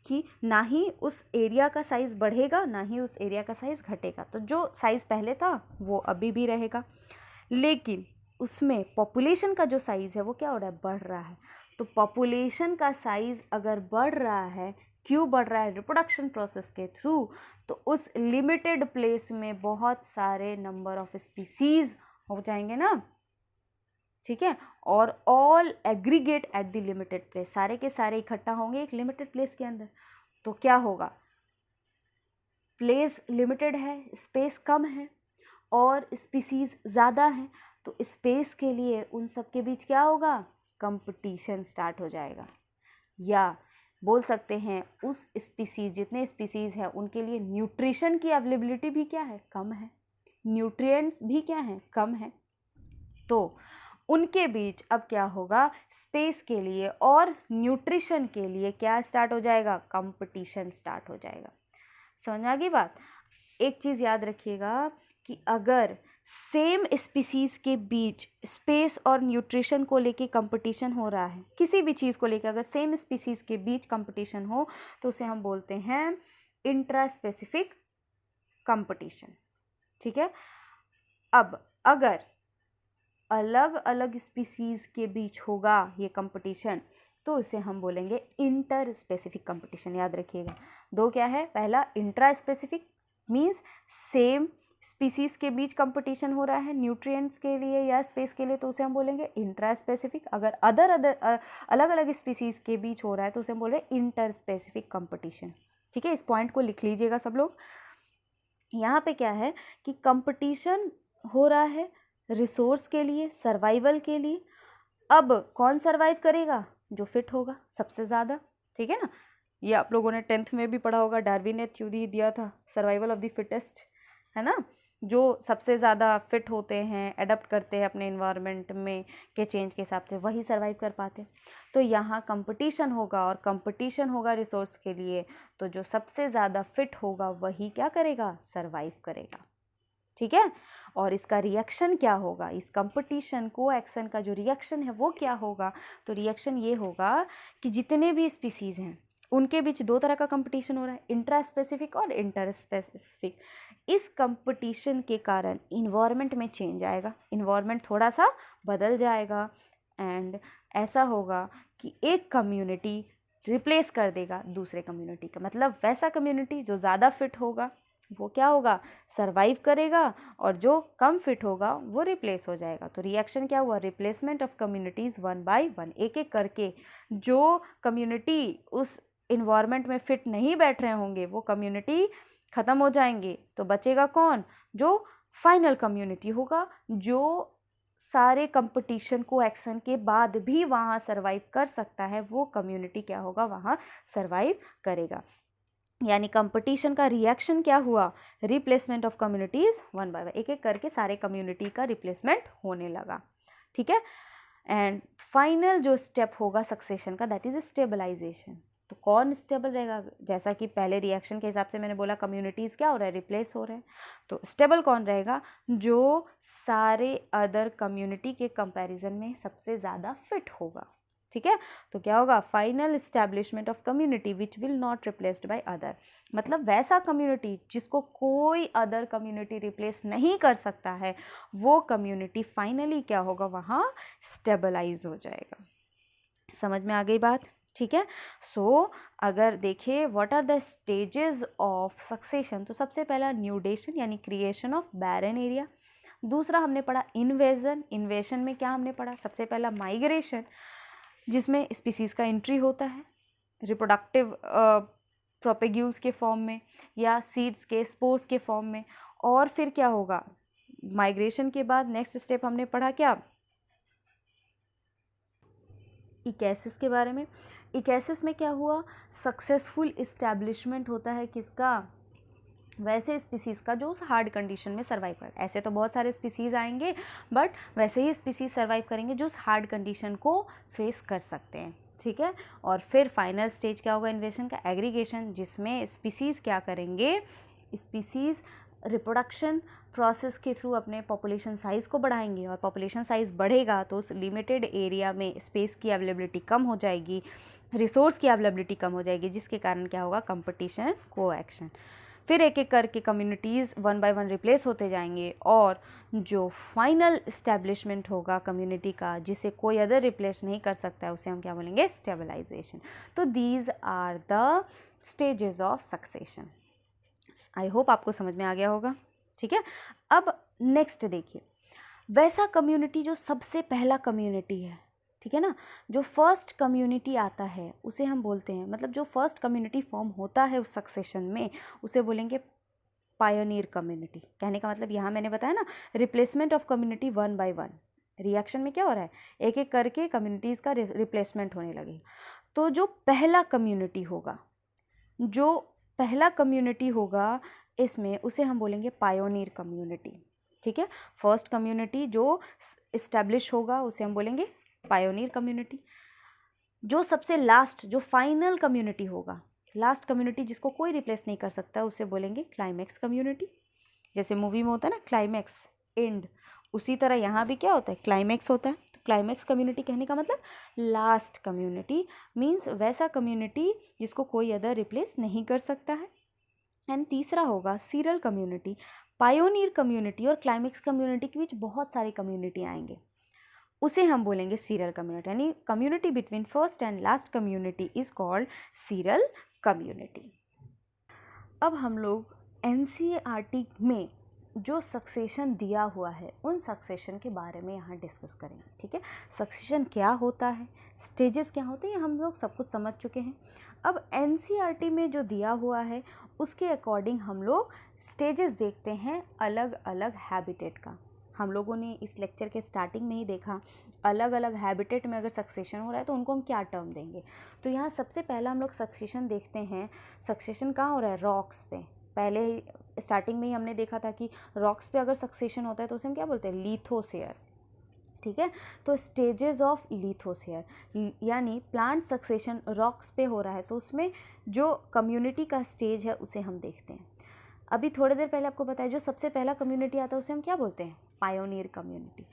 कि ना ही उस एरिया का साइज़ बढ़ेगा ना ही उस एरिया का साइज़ घटेगा। तो जो साइज़ पहले था वो अभी भी रहेगा, लेकिन उसमें पॉपुलेशन का जो साइज़ है वो क्या हो रहा है, बढ़ रहा है। तो पॉपुलेशन का साइज़ अगर बढ़ रहा है, क्यों बढ़ रहा है, रिप्रोडक्शन प्रोसेस के थ्रू, तो उस लिमिटेड प्लेस में बहुत सारे नंबर ऑफ स्पीसीज़ हो जाएंगे ना, ठीक है, और all aggregate at the limited place, सारे के सारे इकट्ठा होंगे एक लिमिटेड प्लेस के अंदर। तो क्या होगा, प्लेस लिमिटेड है, स्पेस कम है और स्पीसीज़ ज़्यादा है, तो स्पेस के लिए उन सब के बीच क्या होगा, कंपटीशन स्टार्ट हो जाएगा। या बोल सकते हैं उस स्पीसीज़, जितने स्पीसीज़ हैं उनके लिए न्यूट्रिशन की अवेलेबिलिटी भी क्या है, कम है, न्यूट्रिएंट्स भी क्या हैं, कम है। तो उनके बीच अब क्या होगा, स्पेस के लिए और न्यूट्रिशन के लिए क्या स्टार्ट हो जाएगा, कंपटीशन स्टार्ट हो जाएगा। समझ आ गई बात। एक चीज़ याद रखिएगा कि अगर सेम स्पीसीज़ के बीच स्पेस और न्यूट्रिशन को लेके कंपटीशन हो रहा है, किसी भी चीज़ को लेके अगर सेम स्पीसीज़ के बीच कंपटीशन हो तो उसे हम बोलते हैं इंट्रा स्पेसिफिक कंपटीशन, ठीक है। अब अगर अलग अलग स्पीसीज़ के बीच होगा ये कंपटीशन, तो इसे हम बोलेंगे इंटर स्पेसिफिक कंपटीशन। याद रखिएगा, दो क्या है, पहला intra specific means same species के बीच कंपटीशन हो रहा है न्यूट्रिएंट्स के लिए या स्पेस के लिए, तो उसे हम बोलेंगे इंट्रा स्पेसिफिक। अगर अलग अलग स्पीसीज़ के बीच हो रहा है तो उसे हम बोल रहे हैं इंटर स्पेसिफिक कंपटीशन। ठीक है, इस पॉइंट को लिख लीजिएगा सब लोग। यहाँ पे क्या है कि कंपटीशन हो रहा है रिसोर्स के लिए, सर्वाइवल के लिए। अब कौन सर्वाइव करेगा, जो फिट होगा सबसे ज़्यादा। ठीक है ना, ये आप लोगों ने 10th में भी पढ़ा होगा, डार्विन ने थ्योरी दिया था, सर्वाइवल ऑफ द फिटेस्ट, है ना। जो सबसे ज़्यादा फिट होते हैं, अडप्ट करते हैं अपने इन्वायरमेंट में के चेंज के हिसाब से, वही सर्वाइव कर पाते। तो यहाँ कंपटीशन होगा और कंपटीशन होगा रिसोर्स के लिए, तो जो सबसे ज़्यादा फिट होगा वही क्या करेगा, सर्वाइव करेगा। ठीक है, और इसका रिएक्शन क्या होगा, इस कंपटीशन को एक्शन का जो रिएक्शन है वो क्या होगा, तो रिएक्शन ये होगा कि जितने भी स्पीसीज़ हैं उनके बीच दो तरह का कंपटीशन हो रहा है, इंट्रा स्पेसिफिक और इंटर स्पेसिफिक। इस कंपटीशन के कारण इन्वायरमेंट में चेंज आएगा, इन्वायरमेंट थोड़ा सा बदल जाएगा, एंड ऐसा होगा कि एक कम्युनिटी रिप्लेस कर देगा दूसरे कम्युनिटी का। मतलब वैसा कम्युनिटी जो ज़्यादा फिट होगा वो क्या होगा, सर्वाइव करेगा, और जो कम फिट होगा वो रिप्लेस हो जाएगा। तो रिएक्शन क्या हुआ, replacement of communities one by one, एक एक करके जो कम्युनिटी उस इन्वायरमेंट में फिट नहीं बैठ रहे होंगे वो कम्युनिटी ख़त्म हो जाएंगे। तो बचेगा कौन, जो फाइनल कम्युनिटी होगा, जो सारे कंपटीशन को एक्शन के बाद भी वहाँ सर्वाइव कर सकता है, वो कम्युनिटी क्या होगा, वहाँ सर्वाइव करेगा। यानी कंपटीशन का रिएक्शन क्या हुआ, replacement of communities one by one, एक एक करके सारे कम्युनिटी का रिप्लेसमेंट होने लगा। ठीक है, एंड फाइनल जो स्टेप होगा सक्सेशन का, दैट इज स्टेबलाइजेशन। तो कौन स्टेबल रहेगा, जैसा कि पहले रिएक्शन के हिसाब से मैंने बोला कम्युनिटीज़ क्या हो रहा है, रिप्लेस हो रहे हैं। तो स्टेबल कौन रहेगा, जो सारे अदर कम्युनिटी के कंपैरिजन में सबसे ज़्यादा फिट होगा। ठीक है, तो क्या होगा, final establishment of community which will not replaced by other. मतलब वैसा कम्युनिटी जिसको कोई अदर कम्युनिटी रिप्लेस नहीं कर सकता है, वो कम्युनिटी फाइनली क्या होगा, वहाँ स्टेबलाइज हो जाएगा। समझ में आ गई बात। ठीक है, सो अगर देखें what are the stages of succession, तो सबसे पहला न्यूडेशन यानी क्रिएशन ऑफ बैरन एरिया। दूसरा हमने पढ़ा इन्वेजन, इन्वेशन में क्या हमने पढ़ा, सबसे पहला माइग्रेशन जिसमें स्पीसीज़ का एंट्री होता है रिप्रोडक्टिव प्रोपेग्यूल्स के फॉर्म में या सीड्स के स्पोर्स के फॉर्म में, और फिर क्या होगा, माइग्रेशन के बाद नेक्स्ट स्टेप हमने पढ़ा क्या, इकैसिस के बारे में। इकैसिस में क्या हुआ, सक्सेसफुल इस्टेब्लिशमेंट होता है किसका, वैसे स्पीसीज़ का जो उस हार्ड कंडीशन में सर्वाइव कर। ऐसे तो बहुत सारे स्पीसीज़ आएंगे, बट वैसे ही स्पीसीज़ सर्वाइव करेंगे जो उस हार्ड कंडीशन को फेस कर सकते हैं। ठीक है, और फिर फाइनल स्टेज क्या होगा इन्वेशन का, एग्रीगेशन, जिसमें स्पीसीज़ क्या करेंगे, स्पीसीज़ रिप्रोडक्शन प्रोसेस के थ्रू अपने पॉपुलेशन साइज़ को बढ़ाएंगे, और पॉपुलेशन साइज़ बढ़ेगा तो उस लिमिटेड एरिया में स्पेस की अवेलेबिलिटी कम हो जाएगी, रिसोर्स की अवेलेबिलिटी कम हो जाएगी, जिसके कारण क्या होगा, कंपटीशन, कोएक्शन। फिर एक एक करके communities one by one replace होते जाएंगे, और जो फाइनल इस्टेब्लिशमेंट होगा कम्युनिटी का जिसे कोई अदर रिप्लेस नहीं कर सकता है, उसे हम क्या बोलेंगे, स्टेबलाइजेशन। तो these are the stages of succession. I hope आपको समझ में आ गया होगा। ठीक है, अब नेक्स्ट देखिए, वैसा कम्युनिटी जो सबसे पहला कम्युनिटी है, ठीक है ना, जो फर्स्ट कम्युनिटी आता है उसे हम बोलते हैं, मतलब जो फर्स्ट कम्युनिटी फॉर्म होता है उस सक्सेशन में, उसे बोलेंगे पायोनियर कम्युनिटी। कहने का मतलब यहाँ मैंने बताया ना, replacement of community one by one, reaction में क्या हो रहा है, एक एक करके कम्युनिटीज़ का रिप्लेसमेंट होने लगेगा। तो जो पहला कम्युनिटी होगा, जो पहला कम्युनिटी होगा इसमें, उसे हम बोलेंगे पायोनियर कम्युनिटी। ठीक है, फर्स्ट कम्युनिटी जो इस्टेब्लिश होगा उसे हम बोलेंगे पायोनियर कम्युनिटी। जो सबसे लास्ट, जो फाइनल कम्युनिटी होगा, लास्ट कम्युनिटी जिसको कोई रिप्लेस नहीं कर सकता, उसे बोलेंगे क्लाइमैक्स कम्युनिटी। जैसे मूवी में होता है ना क्लाइमैक्स, एंड, उसी तरह यहाँ भी क्या होता है, क्लाइमैक्स होता है। तो क्लाइमैक्स कम्युनिटी कहने का मतलब लास्ट कम्युनिटी, मीन्स वैसा कम्युनिटी जिसको कोई अदर रिप्लेस नहीं कर सकता है। एंड तीसरा होगा सीरियल कम्युनिटी। पायोनियर कम्युनिटी और क्लाइमैक्स कम्युनिटी के बीच बहुत सारी कम्युनिटी आएंगे, उसे हम बोलेंगे सीरियल कम्युनिटी, यानी community between first and last community is called serial community. अब हम लोग एनसीईआरटी में जो सक्सेशन दिया हुआ है उन सक्सेशन के बारे में यहाँ डिस्कस करेंगे, ठीक है। सक्सेशन क्या होता है, स्टेजेस क्या होते हैं, ये हम लोग सब कुछ समझ चुके हैं। अब एनसीईआरटी में जो दिया हुआ है उसके अकॉर्डिंग हम लोग स्टेजेस देखते हैं अलग अलग हैबिटेट का। हम लोगों ने इस लेक्चर के स्टार्टिंग में ही देखा अलग अलग हैबिटेट में अगर सक्सेशन हो रहा है तो उनको हम क्या टर्म देंगे। तो यहाँ सबसे पहला हम लोग सक्सेशन देखते हैं। सक्सेशन कहाँ हो रहा है, रॉक्स पे। पहले ही स्टार्टिंग में ही हमने देखा था कि रॉक्स पे अगर सक्सेशन होता है तो उसे हम क्या बोलते हैं, लिथोस्फीयर, ठीक है। तो स्टेजेस ऑफ लिथोस्फीयर यानी प्लांट सक्सेशन रॉक्स पे हो रहा है तो उसमें जो कम्युनिटी का स्टेज है उसे हम देखते हैं। अभी थोड़ी देर पहले आपको बताया जो सबसे पहला कम्युनिटी आता है उसे हम क्या बोलते हैं, पायोनियर कम्युनिटी।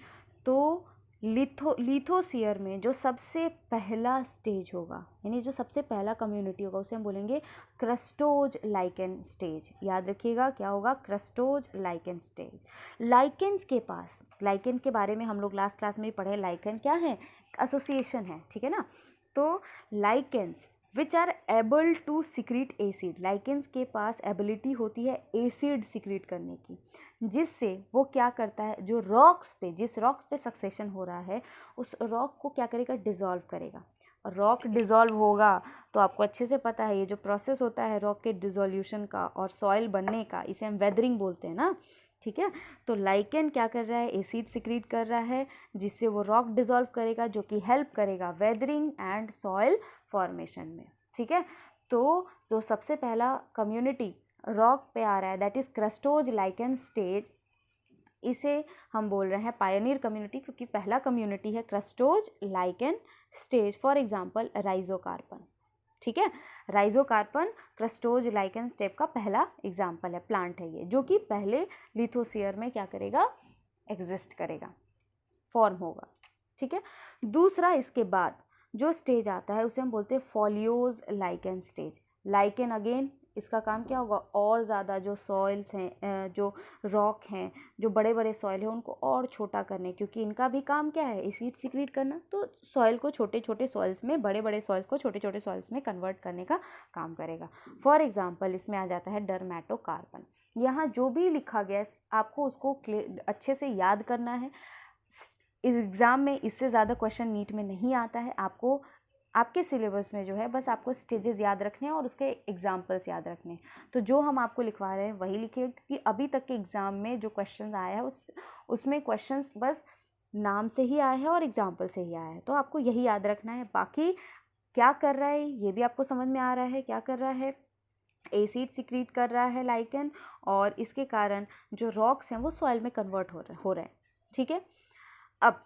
तो लिथोस्फीयर में जो सबसे पहला स्टेज होगा यानी जो सबसे पहला कम्युनिटी होगा उसे हम बोलेंगे क्रस्टोज लाइकेन स्टेज। याद रखिएगा क्या होगा, क्रस्टोज लाइकेन स्टेज। लाइकेन्स के पास, लाइकेन के बारे में हम लोग लास्ट क्लास में ही पढ़े, लाइकेन क्या है, एसोसिएशन है, ठीक है ना। तो lichens which are able to secrete acid, lichens के पास एबिलिटी होती है एसिड सिक्रीट करने की, जिससे वो क्या करता है, जो रॉक्स पे, जिस रॉक्स पे सक्सेशन हो रहा है उस रॉक को क्या करेगा, डिसॉल्व करेगा। रॉक डिसॉल्व होगा तो आपको अच्छे से पता है ये जो प्रोसेस होता है रॉक के डिसोल्यूशन का और सॉइल बनने का, इसे हम वेदरिंग बोलते हैं ना, ठीक है। तो लाइकेन क्या कर रहा है, एसिड सिक्रीट कर रहा है जिससे वो रॉक डिसॉल्व करेगा, जो कि हेल्प करेगा वेदरिंग एंड सॉइल फॉर्मेशन में, ठीक है। तो सबसे पहला कम्युनिटी रॉक पे आ रहा है, that is crustose lichen stage. इसे हम बोल रहे हैं पायोनियर कम्युनिटी क्योंकि पहला कम्युनिटी है crustose lichen stage. For example Rhizocarpon, ठीक है। राइजोकार्पन क्रस्टोज लाइकेन स्टेप का पहला एग्जांपल है, प्लांट है ये, जो कि पहले लिथोस्फीयर में क्या करेगा, एग्जिस्ट करेगा, फॉर्म होगा, ठीक है। दूसरा इसके बाद जो स्टेज आता है उसे हम बोलते हैं folios lichen stage. Lichen again इसका काम क्या होगा, और ज़्यादा जो सॉइल्स हैं, जो रॉक हैं, जो बड़े बड़े सॉइल हैं उनको और छोटा करने, क्योंकि इनका भी काम क्या है, एसिड सिक्रीट करना। तो सॉइल को छोटे छोटे सॉइल्स में, बड़े बड़े सॉइल्स को छोटे छोटे सॉइल्स में कन्वर्ट करने का काम करेगा। फॉर एग्जाम्पल इसमें आ जाता है डर्मेटोकार्पन। यहाँ जो भी लिखा गया है आपको उसको अच्छे से याद करना है। इस एग्ज़ाम में इससे ज़्यादा क्वेश्चन नीट में नहीं आता है, आपको आपके सिलेबस में जो है बस आपको स्टेजेस याद रखने हैं और उसके एग्जाम्पल्स याद रखने हैं। तो जो हम आपको लिखवा रहे हैं वही लिखिए, क्योंकि अभी तक के एग्ज़ाम में जो क्वेश्चन आया है उसमें क्वेश्चंस बस नाम से ही आया है और एग्जाम्पल से ही आया है, तो आपको यही याद रखना है। बाकी क्या कर रहा है ये भी आपको समझ में आ रहा है, क्या कर रहा है, एसिड सिक्रीट कर रहा है लाइकेन, और इसके कारण जो रॉक्स हैं वो सॉइल में कन्वर्ट हो रहे हैं, ठीक है। अब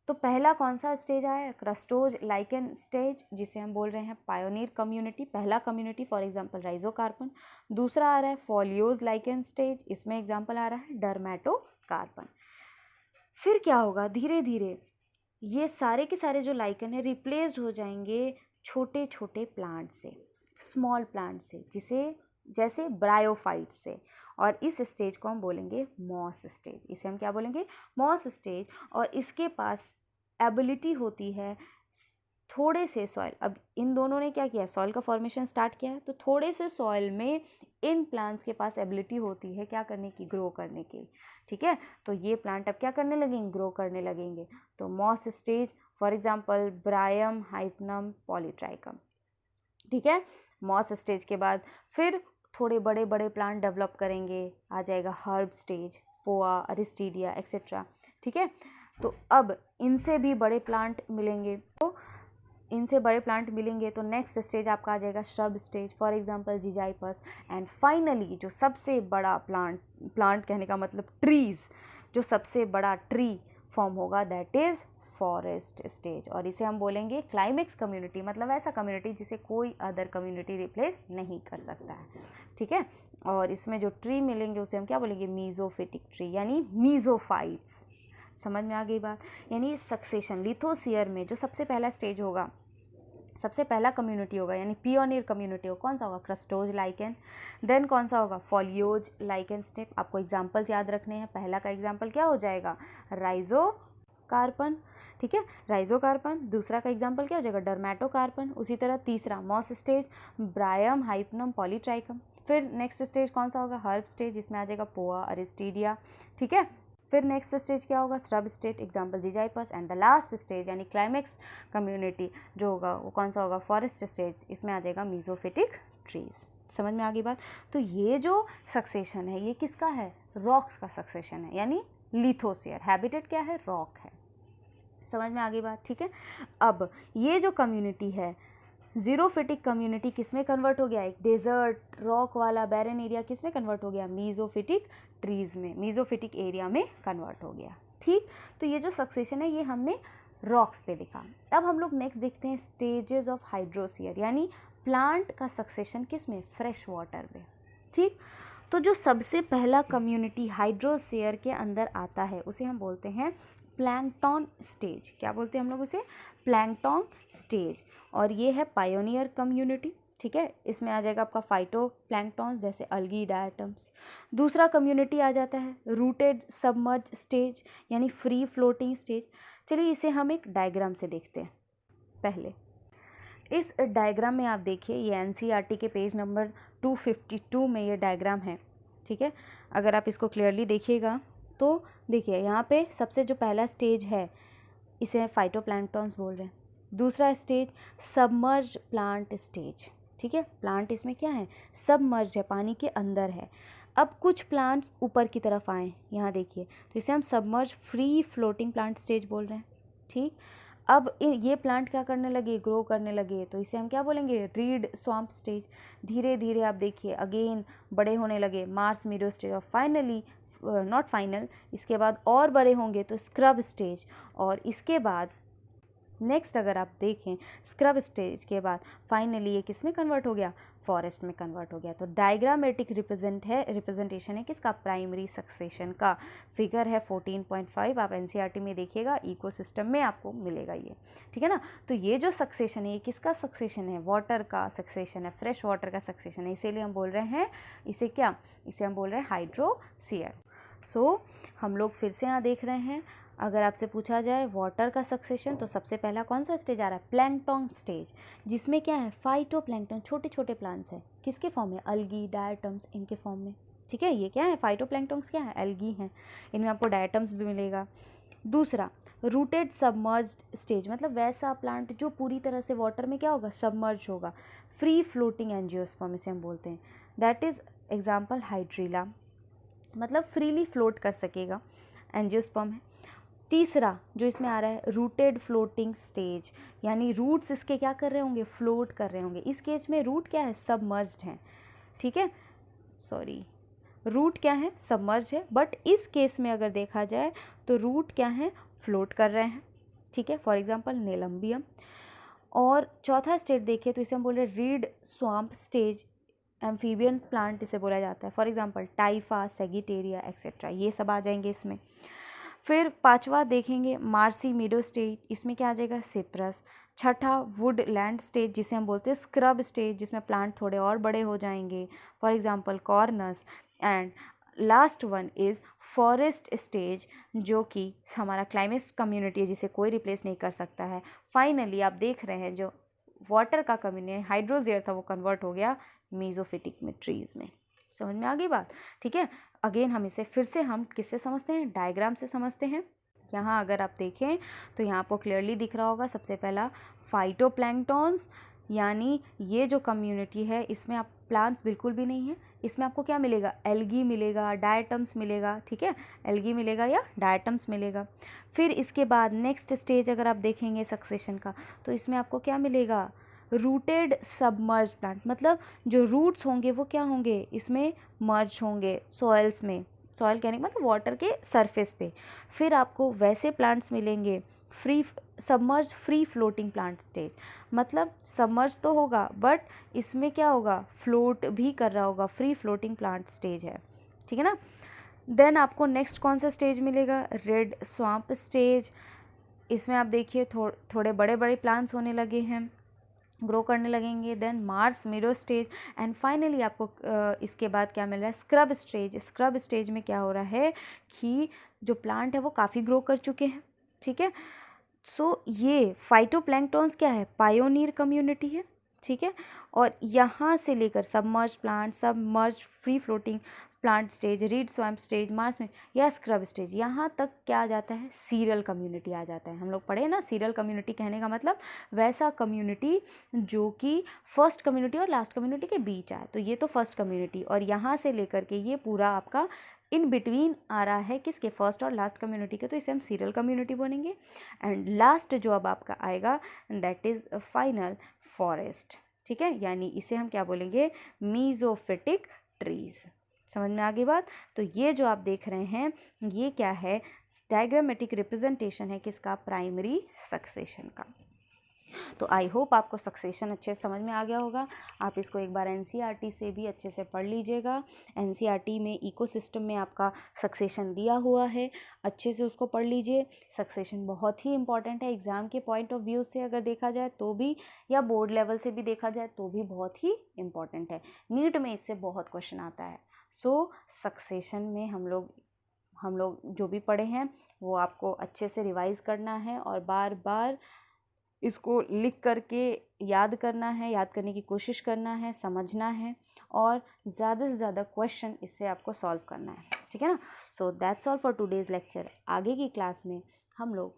तो पहला कौन सा स्टेज आया, क्रस्टोज लाइकेन स्टेज, जिसे हम बोल रहे हैं पायोनियर कम्युनिटी, पहला कम्युनिटी फॉर एग्जांपल राइजोकार्पन। दूसरा आ रहा है फोलियोज लाइकेन स्टेज, इसमें एग्जांपल आ रहा है डर्मेटोकार्पन। फिर क्या होगा, धीरे धीरे ये सारे के सारे जो लाइकेन है रिप्लेस्ड हो जाएंगे छोटे छोटे प्लांट से, स्मॉल प्लांट से, जैसे ब्रायोफाइट से, और इस स्टेज को हम बोलेंगे मॉस स्टेज। इसे हम क्या बोलेंगे, मॉस स्टेज। और इसके पास एबिलिटी होती है थोड़े से सॉइल, अब इन दोनों ने क्या किया, सॉइल का फॉर्मेशन स्टार्ट किया है, तो थोड़े से सॉइल में इन प्लांट्स के पास एबिलिटी होती है क्या करने की, ग्रो करने की, ठीक है। तो ये प्लांट अब क्या करने लगेंगे, ग्रो करने लगेंगे। तो moss stage for example Bryum, Hypnum, Polytrichum, ठीक है। मॉस स्टेज के बाद फिर थोड़े बड़े बड़े प्लांट डेवलप करेंगे, आ जाएगा हर्ब स्टेज, पोआ, अरिस्टीडिया एक्सेट्रा, ठीक है। तो अब इनसे भी बड़े प्लांट मिलेंगे, तो नेक्स्ट स्टेज आपका आ जाएगा shrub stage, for example Zizyphus. And finally जो सबसे बड़ा प्लांट कहने का मतलब ट्रीज, जो सबसे बड़ा ट्री फॉर्म होगा दैट इज फॉरेस्ट स्टेज, और इसे हम बोलेंगे क्लाइमेक्स कम्युनिटी, मतलब ऐसा कम्युनिटी जिसे कोई अदर कम्युनिटी रिप्लेस नहीं कर सकता है, ठीक है। और इसमें जो ट्री मिलेंगे उसे हम क्या बोलेंगे, मीजोफिटिक ट्री, यानी मीजोफाइट्स। समझ में आ गई बात, यानी सक्सेशन लिथोस्फीयर में जो सबसे पहला स्टेज होगा, सबसे पहला कम्युनिटी होगा, यानी पियोनियर कम्युनिटी होगा, कौन सा होगा, क्रस्टोज लाइकेन। देन कौन सा होगा, फोलियोज लाइकेन स्टेप। आपको एग्जांपल्स याद रखने हैं, पहला का एग्जांपल क्या हो जाएगा, राइजोकार्पन, कार्पन, ठीक है, राइजोकार्पन। दूसरा का एग्जाम्पल क्या हो जाएगा, डर्मेटोकार्पन। उसी तरह तीसरा मॉस स्टेज, ब्रायम, हाइपनम, पॉलीट्राइकम। फिर नेक्स्ट स्टेज कौन सा होगा, हर्ब स्टेज, इसमें आ जाएगा पोआ, अरिस्टीडिया, ठीक है। फिर नेक्स्ट स्टेज क्या होगा, shrub stage, example Zizyphus. And the last stage यानी क्लाइमेक्स कम्युनिटी जो होगा वो कौन सा होगा, फॉरेस्ट स्टेज, इसमें आ जाएगा मीजोफिटिक ट्रीज। समझ में आ गई बात। तो ये जो सक्सेशन है ये किसका है, रॉक्स का सक्सेशन है, यानी लिथोस्फीयर, हैबिटेट क्या है, रॉक है। समझ में आ गई बात, ठीक है। अब ये जो कम्युनिटी है जीरोफिटिक कम्युनिटी किस में कन्वर्ट हो गया, एक डेजर्ट रॉक वाला बैरन एरिया किस में कन्वर्ट हो गया, मीजोफिटिक ट्रीज में, मीजोफिटिक एरिया में कन्वर्ट हो गया, ठीक। तो ये जो सक्सेशन है ये हमने रॉक्स पे देखा। अब हम लोग नेक्स्ट देखते हैं स्टेजेस ऑफ हाइड्रोस्फीयर, यानी प्लांट का सक्सेशन किस में, फ्रेश वाटर में, ठीक। तो जो सबसे पहला कम्युनिटी हाइड्रोस्फीयर के अंदर आता है उसे हम बोलते हैं प्लैंकटन स्टेज। क्या बोलते हैं हम लोग उसे, प्लैंकटन स्टेज। और ये है पायोनियर कम्युनिटी, ठीक है। इसमें आ जाएगा आपका फाइटो प्लैंकटॉन्स जैसे अलगी, डायटम्स। दूसरा कम्युनिटी आ जाता है रूटेड सबमर्ज स्टेज, यानी फ्री फ्लोटिंग स्टेज। चलिए इसे हम एक डायग्राम से देखते हैं। पहले इस डायग्राम में आप देखिए, ये एनसीईआरटी के पेज नंबर 252 में ये डायग्राम है, ठीक है। अगर आप इसको क्लियरली देखिएगा तो देखिए यहाँ पे सबसे जो पहला स्टेज है इसे फाइटोप्लैंक्टन्स बोल रहे हैं। दूसरा स्टेज सबमर्ज प्लांट स्टेज, ठीक है। प्लांट इसमें क्या है, सबमर्ज है, पानी के अंदर है। अब कुछ प्लांट्स ऊपर की तरफ आए, यहाँ देखिए, तो इसे हम submerge free floating plant stage बोल रहे हैं, ठीक। अब ये प्लांट क्या करने लगे, ग्रो करने लगे, तो इसे हम क्या बोलेंगे, रीड स्वाम्प स्टेज। धीरे धीरे आप देखिए अगेन बड़े होने लगे, मार्स मीडो स्टेज, और फाइनली नॉट फाइनल, इसके बाद और बड़े होंगे तो स्क्रब स्टेज। और इसके बाद नेक्स्ट अगर आप देखें स्क्रब स्टेज के बाद फाइनली ये किस में कन्वर्ट हो गया, फॉरेस्ट में कन्वर्ट हो गया। तो डायग्रामेटिक रिप्रेजेंटेशन है किसका, प्राइमरी सक्सेशन का। फिगर है 14.5, आप एनसीईआरटी में देखिएगा, इकोसिस्टम में आपको मिलेगा ये, ठीक है ना। तो ये जो सक्सेशन है ये किसका सक्सेशन है, वाटर का सक्सेशन है, फ्रेश वाटर का सक्सेशन है, इसीलिए हम बोल रहे हैं इसे क्या, इसे हम बोल रहे हैं हाइड्रोस्फीयर। सो हम लोग फिर से यहाँ देख रहे हैं, अगर आपसे पूछा जाए वाटर का सक्सेशन तो सबसे पहला कौन सा स्टेज आ रहा है, प्लैंकटन स्टेज, जिसमें क्या है, फाइटोप्लैंक्टन, छोटे छोटे प्लांट्स हैं, किसके फॉर्म में, अलगी, डायटम्स, इनके फॉर्म में, ठीक है। ये क्या है, फाइटोप्लैंक्टन्स क्या है, अलगी हैं, इनमें आपको डायटम्स भी मिलेगा। दूसरा रूटेड सबमर्ज्ड स्टेज, मतलब वैसा प्लांट जो पूरी तरह से वाटर में क्या होगा, सबमर्ज होगा, फ्री फ्लोटिंग एंजियोस्पर्म इसे हम बोलते हैं, दैट इज एग्जाम्पल हाइड्रीला, मतलब फ्रीली फ्लोट कर सकेगा, एंजियोस्पर्म है। तीसरा जो इसमें आ रहा है रूटेड फ्लोटिंग स्टेज, यानी रूट्स इसके क्या कर रहे होंगे, फ्लोट कर रहे होंगे। इस केस में रूट क्या है, सबमर्ज्ड है, ठीक है, सॉरी, रूट क्या है, सबमर्ज है, बट इस केस में अगर देखा जाए तो रूट क्या है, फ्लोट कर रहे हैं, ठीक है। For example Nelumbium. और चौथा स्टेज देखिए तो इसे हम बोल रहे हैं read swamp stage, amphibian plant इसे बोला जाता है, फॉर एग्जांपल टाइफा, सेगिटेरिया एक्सेट्रा, ये सब आ जाएंगे इसमें। फिर पांचवा देखेंगे मार्सी मीडो स्टेज, इसमें क्या आ जाएगा, सिप्रस। छठा वुड लैंड स्टेज जिसे हम बोलते हैं स्क्रब स्टेज, जिसमें प्लांट थोड़े और बड़े हो जाएंगे, for example cornus. And last one is forest stage, जो कि हमारा क्लाइमेक्स कम्युनिटी है जिसे कोई रिप्लेस नहीं कर सकता है। फाइनली आप देख रहे हैं जो वाटर का कम्युनिटी हाइड्रोस्फीयर था वो कन्वर्ट हो गया मीजोफिटिक में, ट्रीज में। समझ में आ गई बात, ठीक है। अगेन हम इसे फिर से हम किससे समझते हैं, डायग्राम से समझते हैं। यहाँ अगर आप देखें तो यहाँ आपको क्लियरली दिख रहा होगा, सबसे पहला फाइटोप्लैंक्टन्स, यानी ये जो कम्युनिटी है इसमें आप प्लांट्स बिल्कुल भी नहीं है, इसमें आपको क्या मिलेगा, एल्गी मिलेगा, डायटम्स मिलेगा, ठीक है, एल्गी मिलेगा या डायटम्स मिलेगा। फिर इसके बाद नेक्स्ट स्टेज अगर आप देखेंगे सक्सेशन का तो इसमें आपको क्या मिलेगा, रूटेड सबमर्ज प्लांट, मतलब जो रूट्स होंगे वो क्या होंगे, इसमें मर्ज होंगे सॉइल्स में, सॉइल कहने का मतलब वाटर के सरफेस पे। फिर आपको वैसे प्लांट्स मिलेंगे free submerge free floating plant stage, मतलब सबमर्ज तो होगा बट इसमें क्या होगा, फ्लोट भी कर रहा होगा, फ्री फ्लोटिंग प्लांट स्टेज है, ठीक है ना। देन आपको नेक्स्ट कौन सा स्टेज मिलेगा, रेड स्वाम्प स्टेज, इसमें आप देखिए थोड़े बड़े बड़े प्लांट्स होने लगे हैं, ग्रो करने लगेंगे। Then marsh meadow stage, and finally आपको इसके बाद क्या मिल रहा है, स्क्रब स्टेज। स्क्रब स्टेज में क्या हो रहा है कि जो प्लांट है वो काफ़ी ग्रो कर चुके हैं, ठीक है। सो ये फाइटोप्लैंक्टॉन्स क्या है, पायोनियर कम्युनिटी है, ठीक है। और यहाँ से लेकर submerge plant, submerge free floating plant stage, read swamp stage, Mars में या स्क्रब स्टेज, यहाँ तक क्या आ जाता है, सीरियल कम्युनिटी आ जाता है। हम लोग पढ़े ना, सीरियल कम्युनिटी कहने का मतलब वैसा कम्युनिटी जो कि फर्स्ट कम्युनिटी और लास्ट कम्युनिटी के बीच आए, तो ये तो फर्स्ट कम्युनिटी, और यहाँ से लेकर के ये पूरा आपका इन बिटवीन आ रहा है किसके, फर्स्ट और लास्ट कम्युनिटी के, तो इसे हम सीरियल कम्युनिटी बोलेंगे। एंड लास्ट जो अब आपका आएगा दैट इज़ फाइनल फॉरेस्ट, ठीक है, यानी इसे हम क्या बोलेंगे, मीजोफिटिक ट्रीज। समझ में आ गई बात। तो ये जो आप देख रहे हैं ये क्या है, डायग्रामेटिक रिप्रेजेंटेशन है किसका, प्राइमरी सक्सेशन का। तो आई होप आपको सक्सेशन अच्छे से समझ में आ गया होगा। आप इसको एक बार एनसीईआरटी से भी अच्छे से पढ़ लीजिएगा। एनसीईआरटी में इकोसिस्टम में आपका सक्सेशन दिया हुआ है, अच्छे से उसको पढ़ लीजिए। सक्सेशन बहुत ही इंपॉर्टेंट है, एग्ज़ाम के पॉइंट ऑफ व्यू से अगर देखा जाए तो भी, या बोर्ड लेवल से भी देखा जाए तो भी बहुत ही इंपॉर्टेंट है। नीट में इससे बहुत क्वेश्चन आता है। सो सक्सेशन में हम लोग जो भी पढ़े हैं वो आपको अच्छे से रिवाइज़ करना है और बार बार इसको लिख करके याद करना है, याद करने की कोशिश करना है, समझना है, और ज़्यादा से ज़्यादा क्वेश्चन इससे आपको सॉल्व करना है, ठीक है ना। So that's all for today's lecture. आगे की क्लास में हम लोग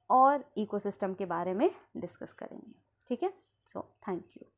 और इकोसिस्टम के बारे में डिस्कस करेंगे, ठीक है। So thank you.